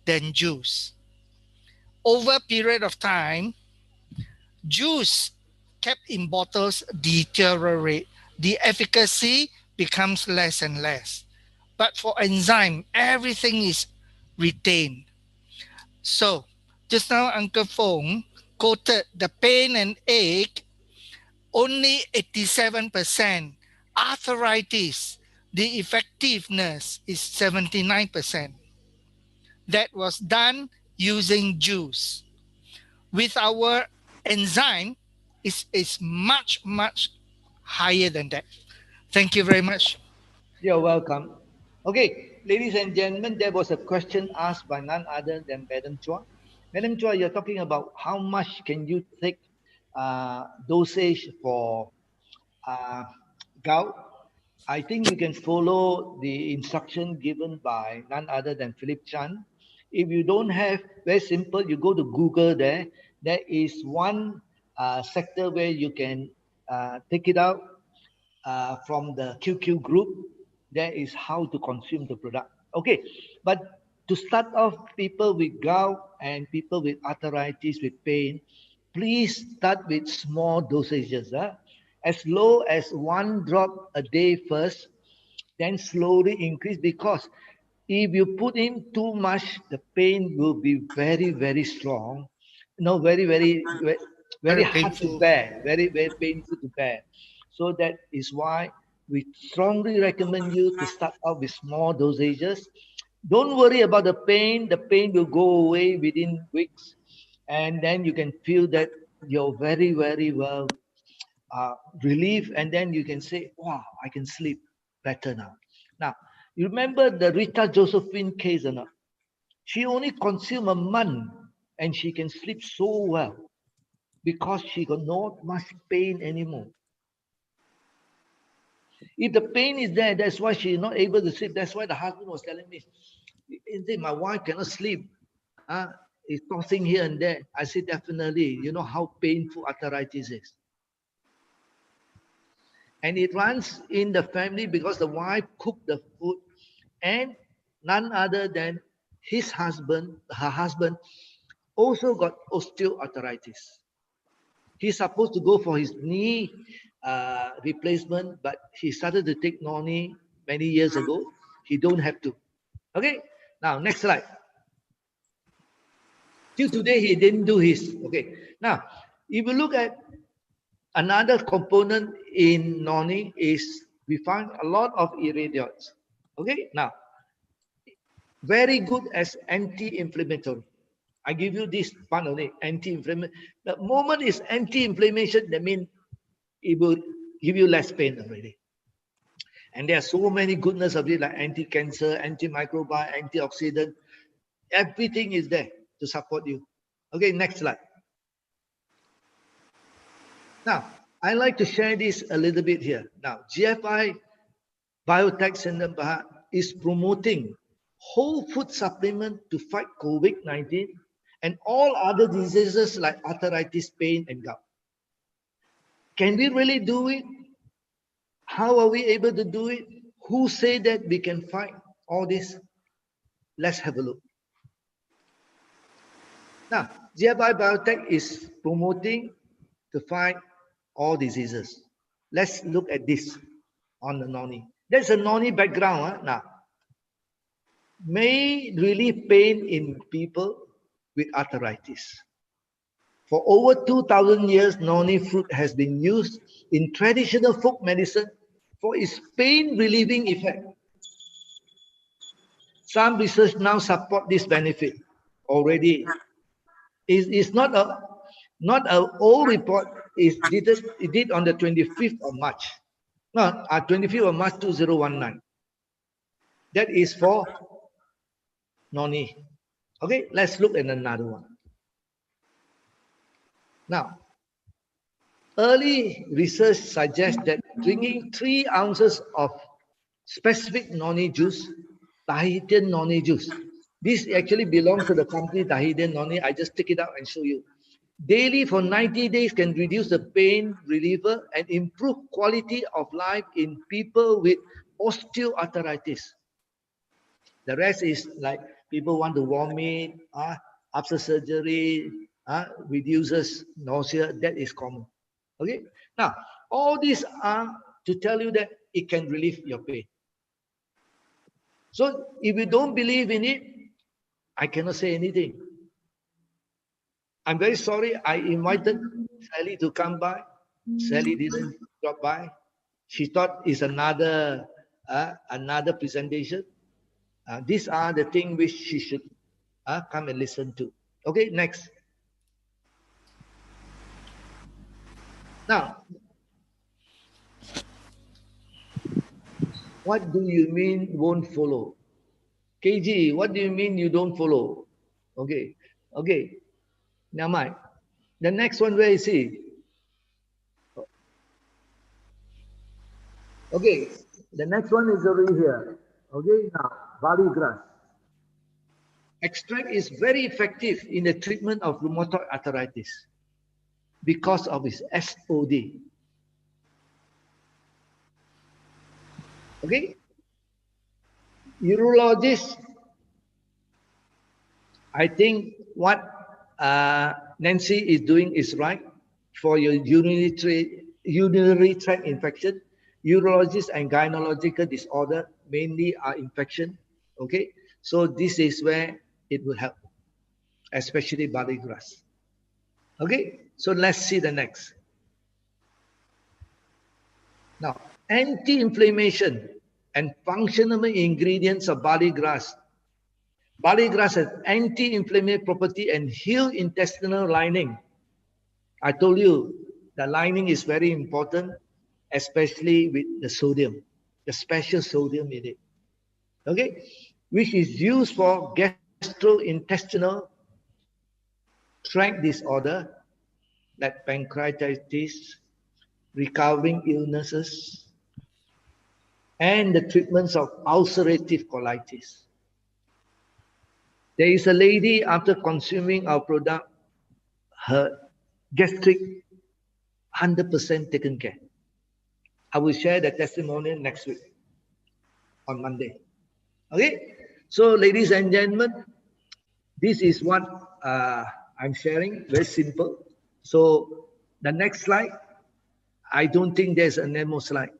than juice. Over a period of time, juice kept in bottles deteriorate. The efficacy becomes less and less. But for enzyme, everything is retained. So, just now Uncle Fong quoted the pain and ache, only 87%. Arthritis, the effectiveness is 79%. That was done using juice. With our enzyme, it's much, much higher than that. Thank you very much. You're welcome. Okay, ladies and gentlemen, there was a question asked by none other than Madam Chua. Madam Chua, you're talking about how much can you take dosage for gout. I think you can follow the instruction given by none other than Philip Chan. If you don't have, very simple, you go to Google there. There is one sector where you can take it out from the QQ group. There is how to consume the product. Okay, but to start off, people with gout and people with arthritis, with pain, please start with small dosages. As low as 1 drop a day first, then slowly increase, because if you put in too much, the pain will be very, very strong. No, very hard to painful. bear, very, very painful to bear. So that is why we strongly recommend you to start out with small dosages. Don't worry about the pain. The pain will go away within weeks. And then you can feel that you're very, very well relief, and then you can say, wow, I can sleep better now. Now, you remember the Rita Josephine case or not? She only consumed a month and she can sleep so well because she got not much pain anymore. If the pain is there, that's why she's not able to sleep. That's why the husband was telling me, my wife cannot sleep. It's tossing here and there. I said, definitely. You know how painful arthritis is. And it runs in the family because the wife cooked the food, and none other than his husband, her husband, also got osteoarthritis. He's supposed to go for his knee replacement, but he started to take noni many years ago. He don't have to. Okay, now next slide. Till today, he didn't do his. Okay, now if you look at another component in noni, is we find a lot of iridiotes. Okay, now very good as anti-inflammatory. I give you this one only, anti-inflammatory. The moment is anti-inflammation, that means it will give you less pain already. And there are so many goodness of it, like anti-cancer, antimicrobial, antioxidant. Everything is there to support you. Okay, next slide. Now, I like to share this a little bit here. Now, GFI Biotech Center is promoting whole food supplement to fight COVID-19 and all other diseases like arthritis, pain, and gout. Can we really do it? How are we able to do it? Who say that we can fight all this? Let's have a look. Now, GFI Biotech is promoting to fight all diseases. Let's look at this on the noni. There's a noni background. Now, may relieve pain in people with arthritis. For over 2,000 years, noni fruit has been used in traditional folk medicine for its pain relieving effect. Some research now support this benefit already. It's not a old report. It did on the 25th of March. No, 25th of March 2019. That is for noni. Okay, let's look at another one. Now, early research suggests that drinking 3 ounces of specific noni juice, Tahitian noni juice. This actually belongs to the company Tahitian noni. I just take it out and show you. Daily for 90 days can reduce the pain reliever and improve quality of life in people with osteoarthritis. The rest is like people want to vomit, after surgery, reduces nausea. That is common. Okay. Now, all these are to tell you that it can relieve your pain. So if you don't believe in it, I cannot say anything. I'm very sorry. I invited Sally to come by. Sally didn't drop by. She thought it's another presentation. These are the things which she should come and listen to. Okay, next. Now, what do you mean won't follow? KG, what do you mean you don't follow? Okay, okay. Now, Mike, the next one, where is he? Okay, the next one is over here. Okay, now, barley grass. Extract is very effective in the treatment of rheumatoid arthritis because of its SOD. Okay, urologist, I think what Nancy is doing is right for your urinary tract infection. Urologists and gynecological disorder mainly are infection. Okay, so this is where it will help, especially barley grass. Okay, so let's see the next. Now, anti-inflammation and functional ingredients of barley grass. Barley grass has anti-inflammatory property and heal intestinal lining. I told you the lining is very important, especially with the sodium, the special sodium in it. Okay, which is used for gastrointestinal tract disorder like pancreatitis, recovering illnesses, and the treatments of ulcerative colitis. There is a lady, after consuming our product, her gastric 100% taken care. I will share the testimonial next week on Monday. Okay, so ladies and gentlemen, this is what I'm sharing, very simple. So the next slide, I don't think there's a Nemo slide.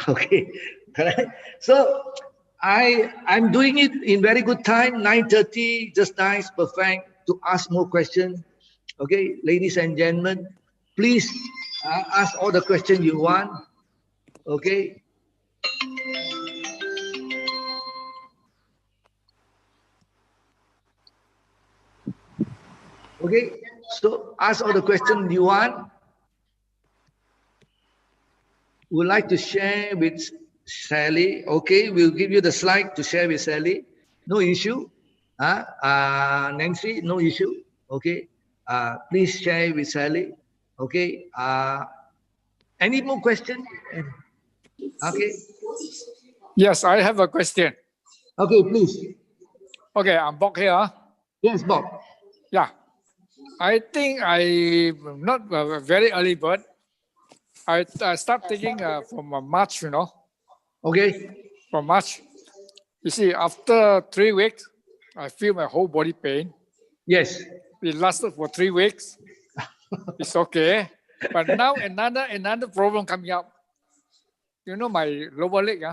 Okay, correct. So I'm doing it in very good time, 9:30, just nice, perfect, to ask more questions. Okay, ladies and gentlemen, please ask all the questions you want. Okay. Okay, so ask all the questions you want. Would like to share with Sally. Okay, we'll give you the slide to share with Sally. No issue. Nancy, no issue. Okay. Please share with Sally. Okay. Any more questions? Okay. Yes, I have a question. Okay, please. Okay, I'm Bob here. Yes, Bob. Yeah. I think I'm not a very early bird. I start taking from March, you know. Okay. From March. You see, after 3 weeks, I feel my whole body pain. Yes. It lasted for 3 weeks. It's okay. But now another problem coming up. You know, my lower leg,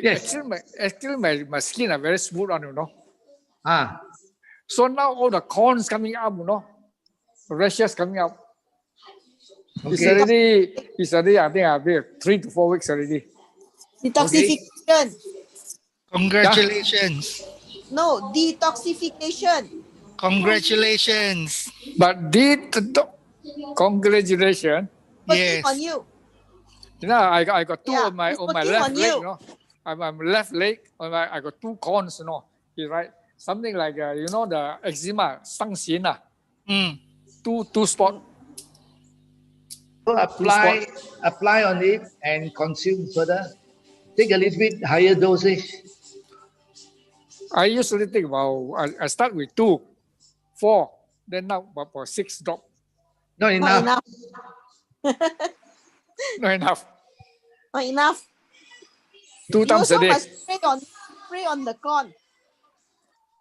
Yes. Actually my skin are very smooth on, you know. So now all the corns coming up, you know. Rashes coming up. Okay. It's already, I think I've been 3 to 4 weeks already. Detoxification. Congratulations. No, detoxification. Congratulations. But congratulations. Working on Yes. you. You know, I got two Yeah, on my it's on my working left on leg. you. You know, I'm left leg. I got two corns. You know, he right something like you know the eczema, 伤痕 ah, Mm. two spot. So apply on it and consume further. Take a little bit higher dosage. I usually think about I start with 2, 4, then now about 6 drop. Not Not enough. enough. Not enough. Not enough. 2 You times a also day. must spray on the corn.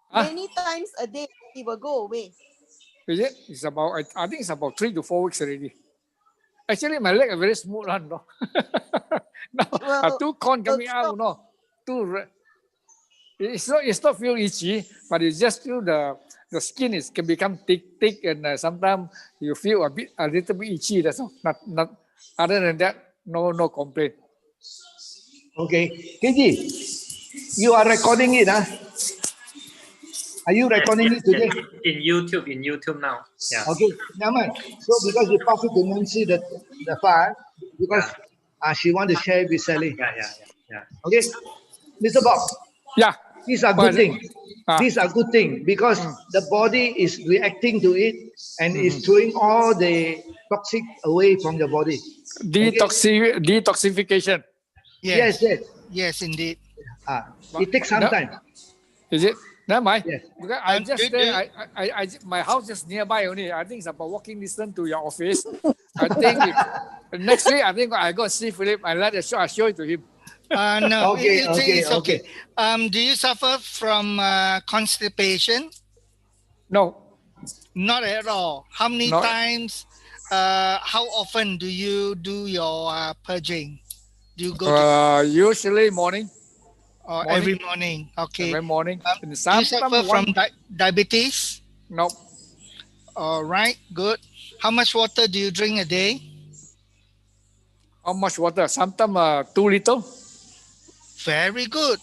Huh? Many times a day, it will go away. Is it? It's about I think it's about 3 to 4 weeks already. Actually, my leg are very smooth one, no. Now, two corn coming out, no. It's not feel itchy, but it's just feel the skin can become thick, and sometimes you feel a little bit itchy. That's all. Not other than that, no complaint. Okay. KG, you are recording it, huh? Are you recording it today? In YouTube now. Yeah. Okay, never mind. So because you pass it to Nancy the file, because she want to share it with Sally. Yeah. Okay, Mr. Bob, Yeah. these are good things. These are good things because the body is reacting to it and is throwing all the toxic away from the body. Detoxification. Yes. Yes. Yes, indeed. It takes some time. Is it? Never mind. Yes. Because I just stay. My house just nearby only. I think it's about walking distance to your office. I think next week I think I go see Philip. I show it to him. No, Okay, it's okay. Do you suffer from constipation? No. Not at all. How many times? How often do you do your purging? Do you go to usually morning? Every morning? Okay. Every morning. Do you suffer from diabetes? No. All right, good. How much water do you drink a day? How much water? Sometimes 2 liters. Very good.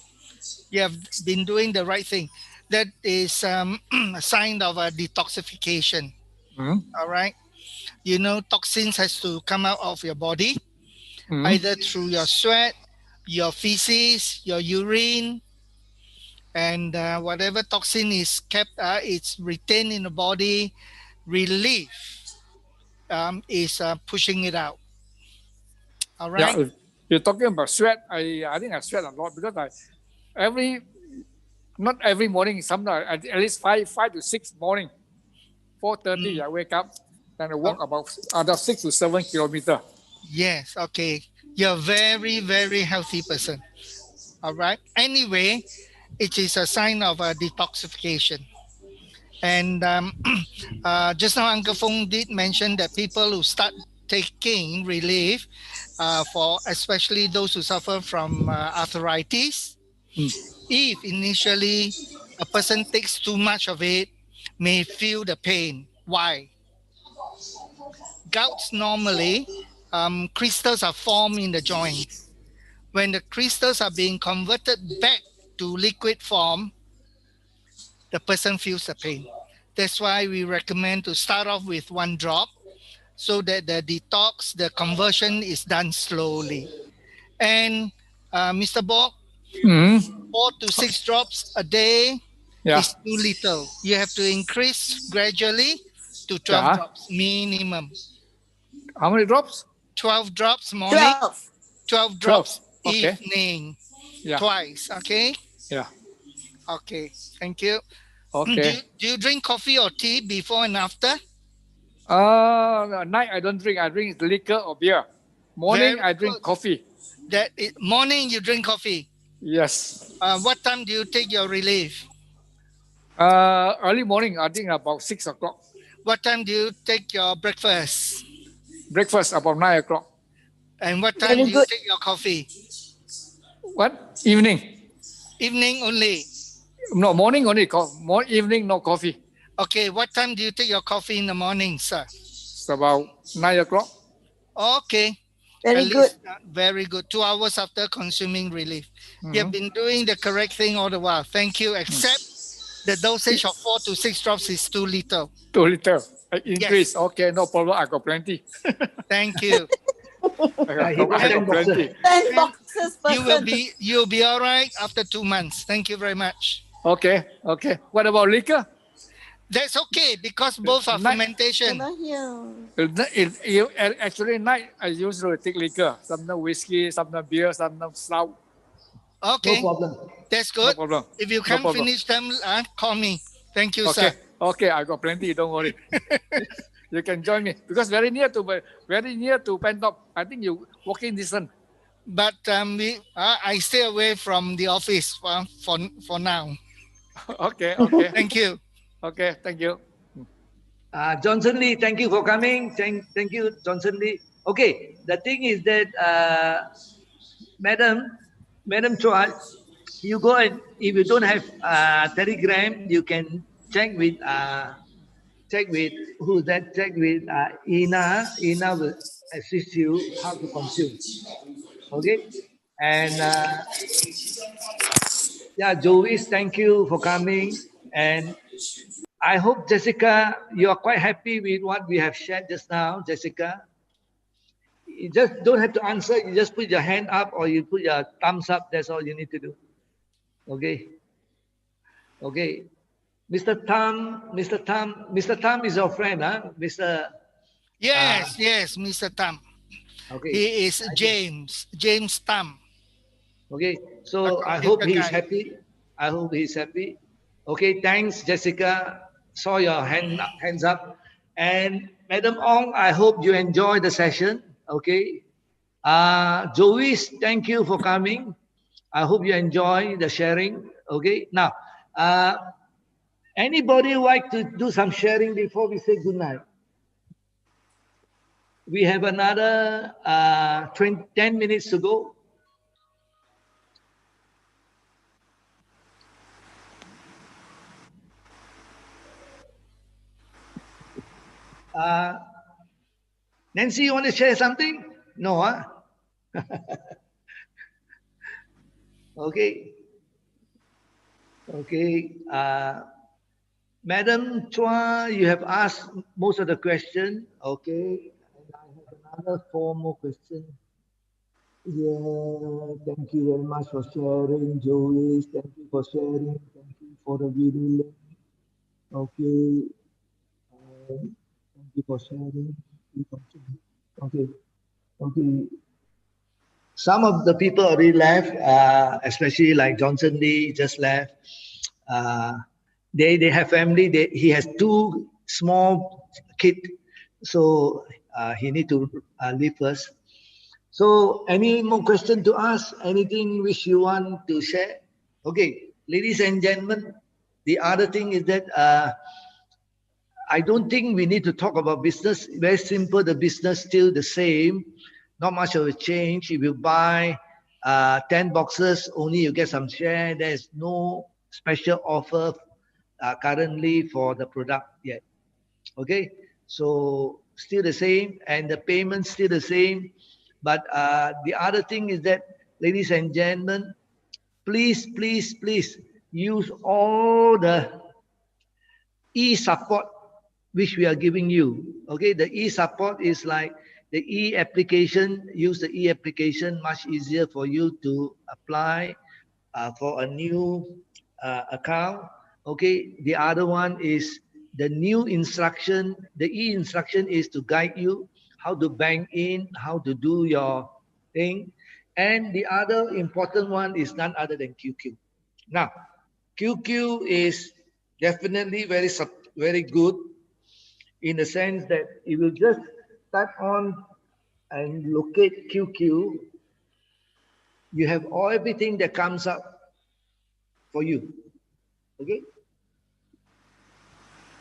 You have been doing the right thing. That is a sign of a detoxification. All right. You know, toxins has to come out of your body, either through your sweat, your feces, your urine, and whatever toxin is kept, it's retained in the body. Relief is pushing it out. All right. Yeah, if you're talking about sweat. I think I sweat a lot because not every morning. Sometimes at least 5 to 6 morning. 4:30 I wake up and I walk about 6 to 7 kilometers. Yes. Okay. You're a very, very healthy person. All right. Anyway, it is a sign of a detoxification. And just now, Uncle Fong did mention that people who start taking relief, for especially those who suffer from arthritis, if initially a person takes too much of it, may feel the pain. Why? Gouts normally, crystals are formed in the joints. When the crystals are being converted back to liquid form, the person feels the pain. That's why we recommend to start off with 1 drop so that the detox, the conversion is done slowly. And Mr. Bob, 4 to 6 drops a day is too little. You have to increase gradually to 12 drops minimum. How many drops? 12 drops morning, 12 drops evening, twice. Okay? Yeah. Okay, thank you. Okay. Do you drink coffee or tea before and after? Night I don't drink. I drink liquor or beer. Morning I drink coffee. Morning you drink coffee? Yes. What time do you take your relief? Early morning, I think about 6 o'clock. What time do you take your breakfast? Breakfast about 9 o'clock. And what time do you take your coffee? What? Evening. Evening only? No, morning only. Evening, no coffee. Okay, what time do you take your coffee in the morning, sir? It's about 9 o'clock. Okay. Very good. Very good. 2 hours after consuming relief. You have been doing the correct thing all the while. Thank you. Except the dosage of 4 to 6 drops is too little. 2 liter. Increase. Yes. Okay, no problem. I got plenty. Thank you. I he bought got 10 boxes. plenty. 10 And boxes per person. you'll be all right after 2 months. Thank you very much. Okay, okay. What about liquor? That's okay because both are fermentation. Cannot hear. Actually, night I usually take liquor. Sometimes whiskey, sometimes beer, sometimes stout. Okay, No problem. that's No good. problem. If you No can't problem. finish them, call me. Thank you, Okay, sir. okay. I got plenty. Don't worry. You can join me because very near to Pentop. I think you walking distance. But I stay away from the office for now. Okay, okay. Thank you. Okay, thank you. Johnson Lee, thank you for coming. Thank you, Johnson Lee. Okay, the thing is that, Madam Chua, you go and if you don't have Telegram, you can check with who's that? Check with Ina. Ina will assist you how to consume. Okay, and yeah, Joey, thank you for coming. And I hope, Jessica, you are quite happy with what we have shared just now, Jessica. You just don't have to answer. You just put your hand up or you put your thumbs up. That's all you need to do. Okay. Okay. Mr. Tam is your friend, huh? Yes, Mr. Tam. Okay. He is James Tam. Okay. So I hope he's happy. I hope he's happy. Okay. Thanks, Jessica. Saw your hands up. And Madam Ong, I hope you enjoy the session. Okay. Joey, thank you for coming. I hope you enjoy the sharing. Okay. Now, anybody like to do some sharing before we say good night? We have another 10 minutes to go. Nancy, you want to share something? No, huh? Okay. Okay. Madam Chua, you have asked most of the question. Okay. And I have another 4 more questions. Yeah, thank you very much for sharing, Joey. Thank you for sharing. Thank you for the video link. Okay. Thank you for sharing. Okay. Okay. Some of the people already left, especially like Johnson Lee just left. They have family. He has 2 small kids, so he need to leave first. So, any more question to ask? Anything which you want to share? Okay, ladies and gentlemen, the other thing is that I don't think we need to talk about business. Very simple. The business still the same. Not much of a change. If you buy 10 boxes, only you get some share. There's no special offer currently for the product yet. Okay, so still the same, and the payment still the same. But the other thing is that, ladies and gentlemen, please use all the e-support which we are giving you. Okay, the e-support is like the e-application. Use the e-application, much easier for you to apply for a new account. Okay, the other one is the new instruction. The e-instruction is to guide you how to bank in, how to do your thing. And the other important one is none other than QQ. Now, QQ is definitely very good in the sense that if you just type on and locate QQ, you have everything that comes up for you. Okay?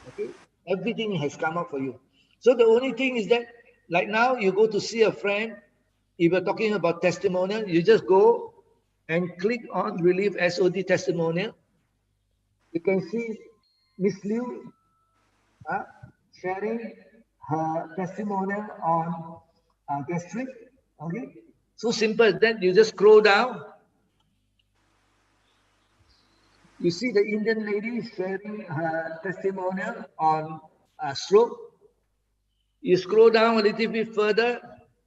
Okay? Everything has come up for you. So the only thing is that, like now, you go to see a friend. If you're talking about testimonial, you just go and click on Relief SOD testimonial. You can see Miss Liu sharing her testimonial on gastric. Okay, so simple. Then you just scroll down. You see the Indian lady sharing her testimonial on stroke. You scroll down a little bit further.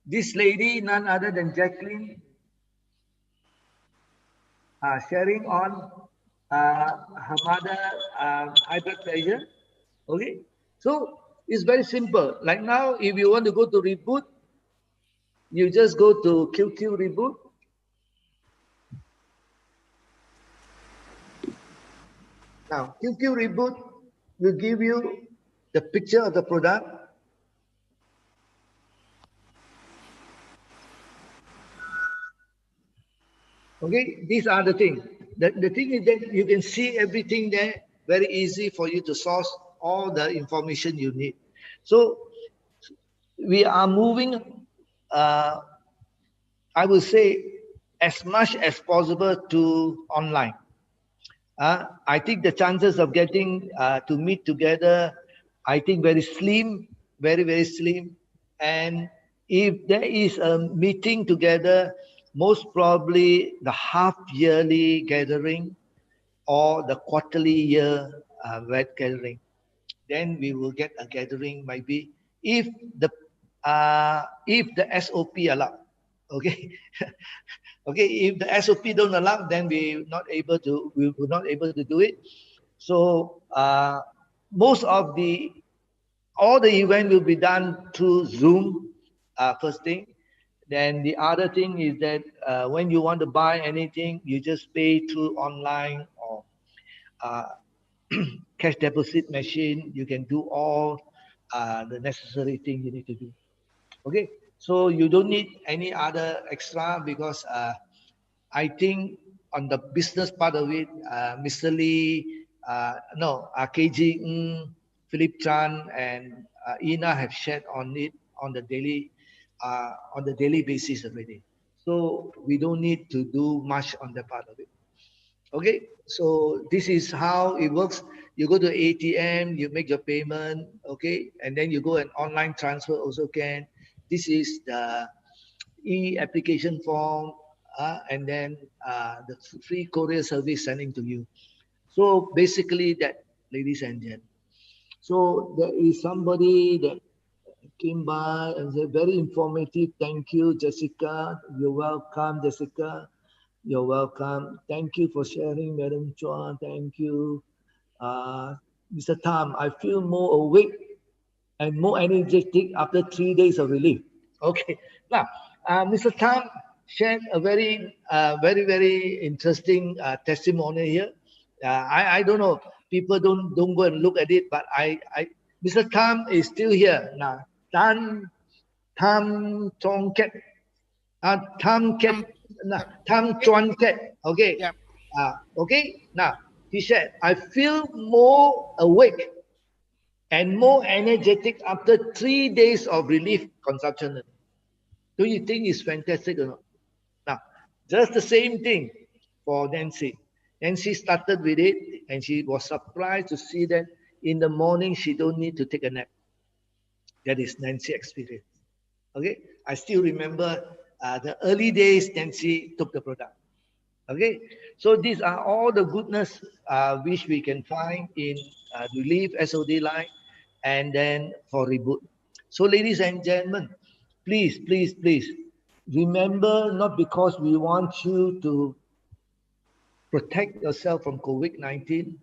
This lady, none other than Jacqueline, sharing on her mother high blood pressure. Okay, so it's very simple. Like now, if you want to go to reboot, you just go to QQ reboot. Now, QQ reboot will give you the picture of the product. Okay, these are the things. The thing is that you can see everything there, very easy for you to source all the information you need. So we are moving, I would say, as much as possible to online. I think the chances of getting to meet together, I think very slim, very, very slim. And if there is a meeting together, most probably the half-yearly gathering or the quarterly year gathering. Then we will get a gathering maybe the if the SOP allow. Okay. Okay, if the SOP don't allow, then we will not able to do it. So most of all the event will be done through Zoom, first thing. Then the other thing is that when you want to buy anything, you just pay through online or cash deposit machine. You can do all the necessary thing you need to do. Okay, so you don't need any other extra because I think on the business part of it, Mr. Lee, KG Ng, Philip Chan, and Ina have shared on it on the daily basis already. So we don't need to do much on that part of it. Okay, so this is how it works. You go to ATM, you make your payment, okay, and then you go and online transfer also can. This is the e-application form, and then the free courier service sending to you. So basically that, ladies and gentlemen. So there is somebody that came by and said, very informative. Thank you, Jessica. You're welcome, Jessica. You're welcome. Thank you for sharing, Madam Chua. Thank you. Mr. Tam, I feel more awake and more energetic after 3 days of relief. Okay. Now, Mr. Tam shared a very interesting testimony here. I don't know. People don't go and look at it, but Mr. Tam is still here now. Tam Chong Ket, Tam Chuan Ket. Okay. Yeah. Okay. Now he said, I feel more awake and more energetic after 3 days of relief consumption. Don't you think it's fantastic or not? Now, just the same thing for Nancy. Nancy started with it and she was surprised to see that in the morning she don't need to take a nap. That is Nancy experience. Okay, I still remember the early days Nancy took the product. Okay, so these are all the goodness which we can find in Relief SOD line and then for Reboot. So ladies and gentlemen, please remember, not because we want you to protect yourself from COVID-19.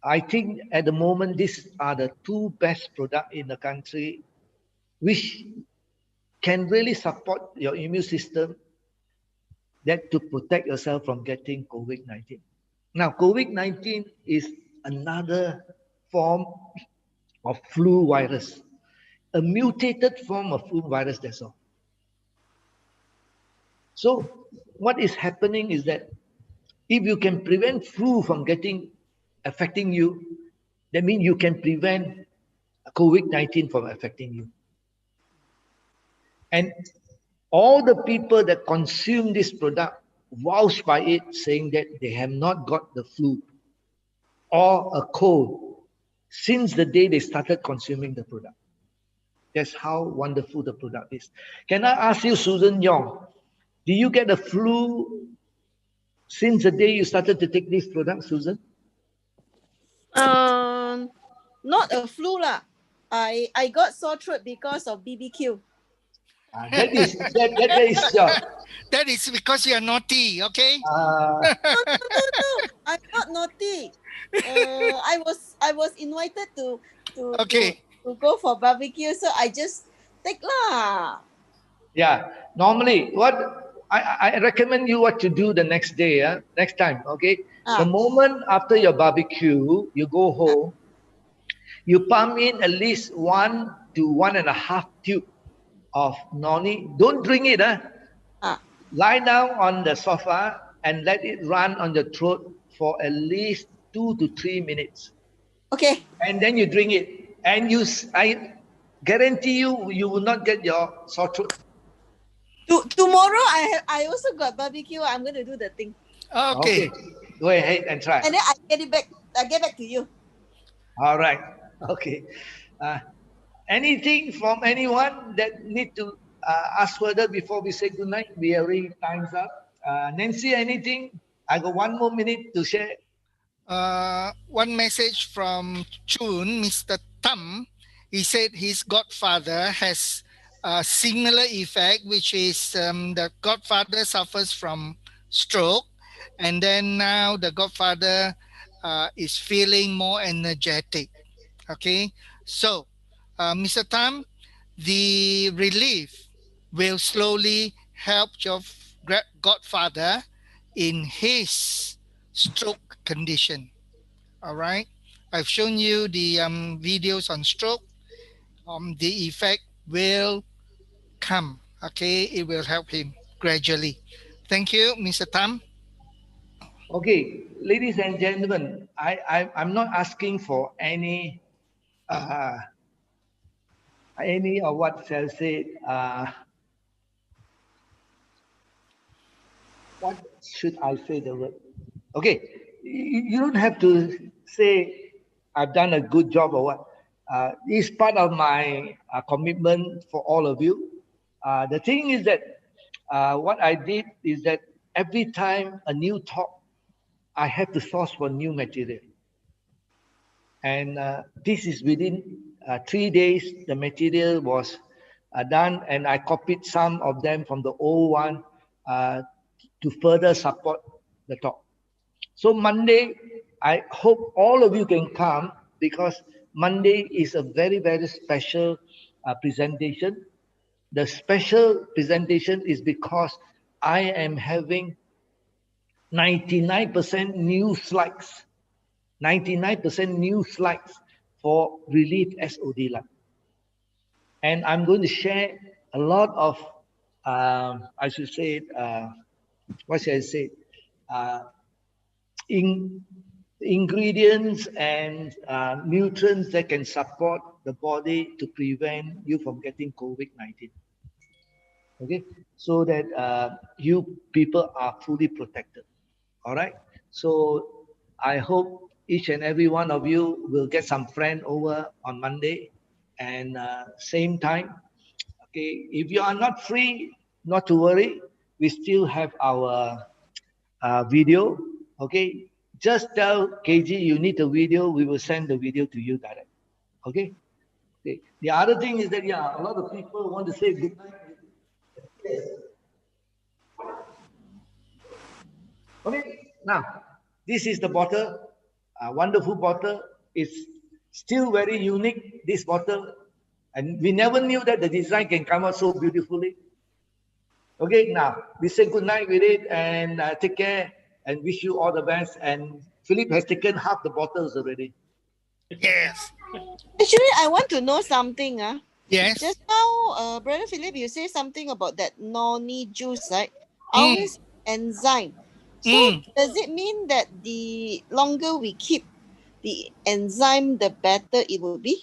I think at the moment, these are the two best products in the country which can really support your immune system that to protect yourself from getting COVID-19. Now, COVID-19 is another form of flu virus, a mutated form of flu virus, that's all. So what is happening is that if you can prevent flu from affecting you, that means you can prevent COVID-19 from affecting you. And all the people that consume this product vouch by it, saying that they have not got the flu or a cold since the day they started consuming the product. That's how wonderful the product is. Can I ask you, Susan Yong, do you get the flu since the day you started to take this product, Susan? Not a flu lah. I got sore throat because of BBQ. That is That is because you are naughty, okay? No, I'm not naughty. I was invited to go for barbecue, so I just take lah. yeah. Normally, what I recommend you what to do the next day, next time, okay? The moment after your barbecue, you go home, you pump in at least 1 to 1.5 tube of noni. Don't drink it. Lie down on the sofa and let it run on your throat for at least 2 to 3 minutes. Okay. And then you drink it. And I guarantee you will not get your sore throat. Tomorrow I also got barbecue. I'm going to do the thing. Okay. Go ahead and try. And then I get back to you. All right. Okay. Anything from anyone that need to ask further before we say goodnight? We are already time's up. Nancy, anything? I got 1 more minute to share. One message from Chun, Mr. Tam. He said his godfather has a similar effect, which is the godfather suffers from stroke, and then now the godfather is feeling more energetic. Okay, so Mr. Tam, the relief will slowly help your godfather in his stroke condition. All right, I've shown you the videos on stroke. The effect will come. Okay, it will help him gradually. Thank you, Mr. Tam. Okay, ladies and gentlemen, I'm not asking for any or what shall say. What should I say the word? Okay, you don't have to say I've done a good job or what. It's part of my commitment for all of you. The thing is that what I did is that every time a new talk, I have to source for new material. And this is within 3 days, the material was done, and I copied some of them from the old one to further support the talk. So Monday, I hope all of you can come, because Monday is a very, very special presentation. The special presentation is because I am having 99% new slides, 99% new slides for Relief SOD Lab. And I'm going to share a lot of, I should say, what should I say, ingredients and nutrients that can support the body to prevent you from getting COVID-19. Okay, so that you people are fully protected. All right, so I hope each and every one of you will get some friend over on Monday, and same time. Okay, if you are not free, not to worry, we still have our video. Okay, just tell KG you need a video, we will send the video to you direct. Okay. Okay. The other thing is that a lot of people want to say good night. Okay, now this is the bottle, a wonderful bottle. It's still very unique, this bottle, and we never knew that the design can come out so beautifully. Okay, now we say good night with it, and take care, and wish you all the best. And Philip has taken half the bottles already. Yes. Actually, I want to know something. Yes. Just now, Brother Philip, you say something about that noni juice, right? Ounce enzyme. So does it mean that the longer we keep the enzyme, the better it will be?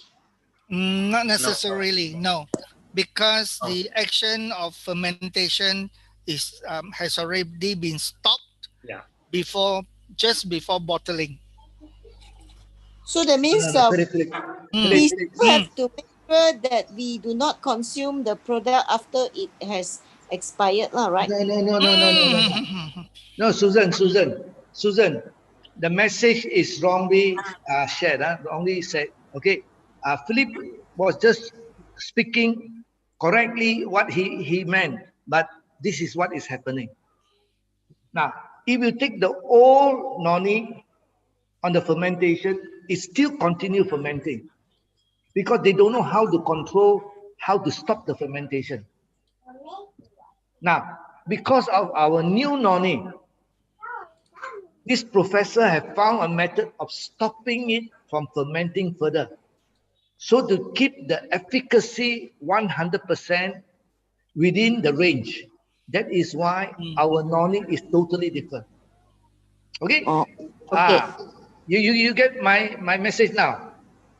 Not necessarily, no. Because the action of fermentation is has already been stopped just before bottling. So that means we still have to make sure that we do not consume the product after it has expired, right? No, Susan. The message is wrongly shared, wrongly said. Okay, Philip was just speaking correctly what he meant, but this is what is happening. Now, if you take the old noni on the fermentation, it still continue fermenting because they don't know how to control, how to stop the fermentation. Now, because of our new noni, this professor have found a method of stopping it from fermenting further. So to keep the efficacy 100% within the range. That is why our noni is totally different. Okay? Oh, okay. You get my message now?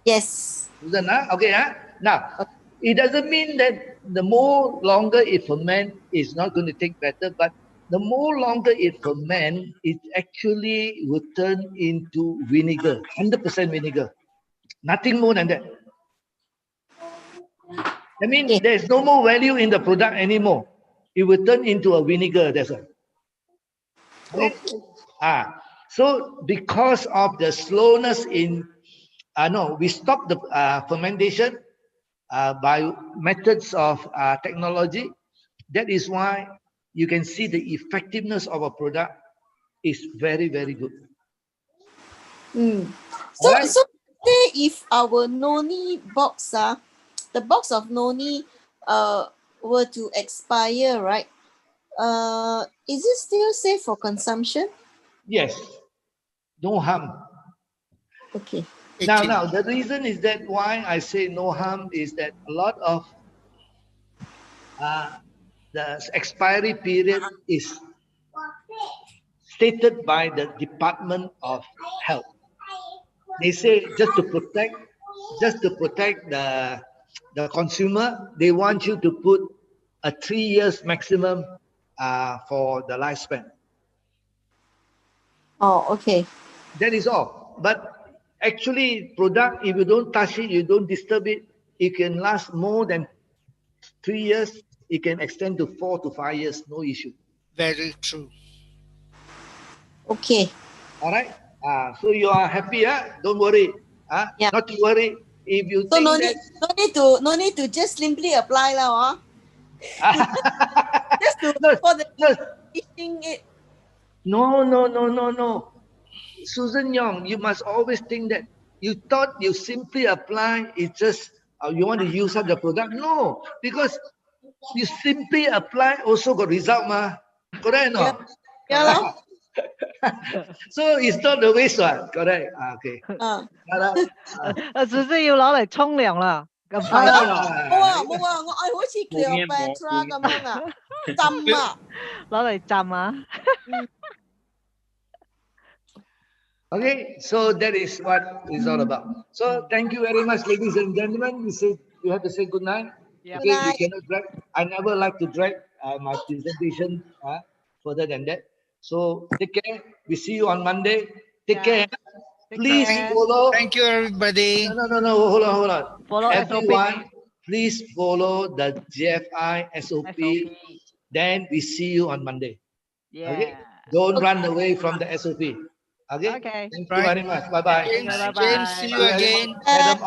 Yes. Susan, okay, Now, it doesn't mean that the more longer it ferment is not going to take better, but the more longer it ferment, it actually will turn into vinegar, 100% vinegar. Nothing more than that. I mean, there's no more value in the product anymore. It will turn into a vinegar, that's all. Okay? So because of the slowness in, we stopped the fermentation by methods of technology. That is why you can see the effectiveness of a product is very, very good. So say if our noni box, the box of noni were to expire, right? Is it still safe for consumption? Yes, no harm. Okay. Now the reason is that why I say no harm is that a lot of the expiry period is stated by the Department of Health. They say just to protect the consumer, they want you to put a 3 years maximum for the lifespan. Oh, okay. That is all. But actually, product, if you don't touch it, you don't disturb it, it can last more than 3 years. It can extend to 4 to 5 years, no issue. Very true. Okay. All right. So you are happy, Don't worry. Yeah. Not to worry. If you so think no need to just simply apply lah, just to for the eating it. No. Susan Young, you must always think that you thought you simply apply, it's just you want to use up the product. No, because you simply apply also got result, ma. Correct or not? Yeah. So it's not the waste one. Correct. Okay. 只是要攞嚟沖涼啦，咁快啲喎。冇啊，我愛好似 Cleopatra 咁樣啊，浸啊，攞嚟浸啊。Okay, so that is what it's all about. So thank you very much, ladies and gentlemen. We have to say good night. Yeah. Okay, we cannot drag. I never like to drag my presentation further than that. So take care. We see you on Monday. Take care. Please follow. Thank you, everybody. No. Hold on. Follow everyone. Please follow the GFI SOP. Then we see you on Monday. Yeah. Okay. Don't run away from the SOP. Okay. Thank you very much. Bye bye. James, see you again. Madam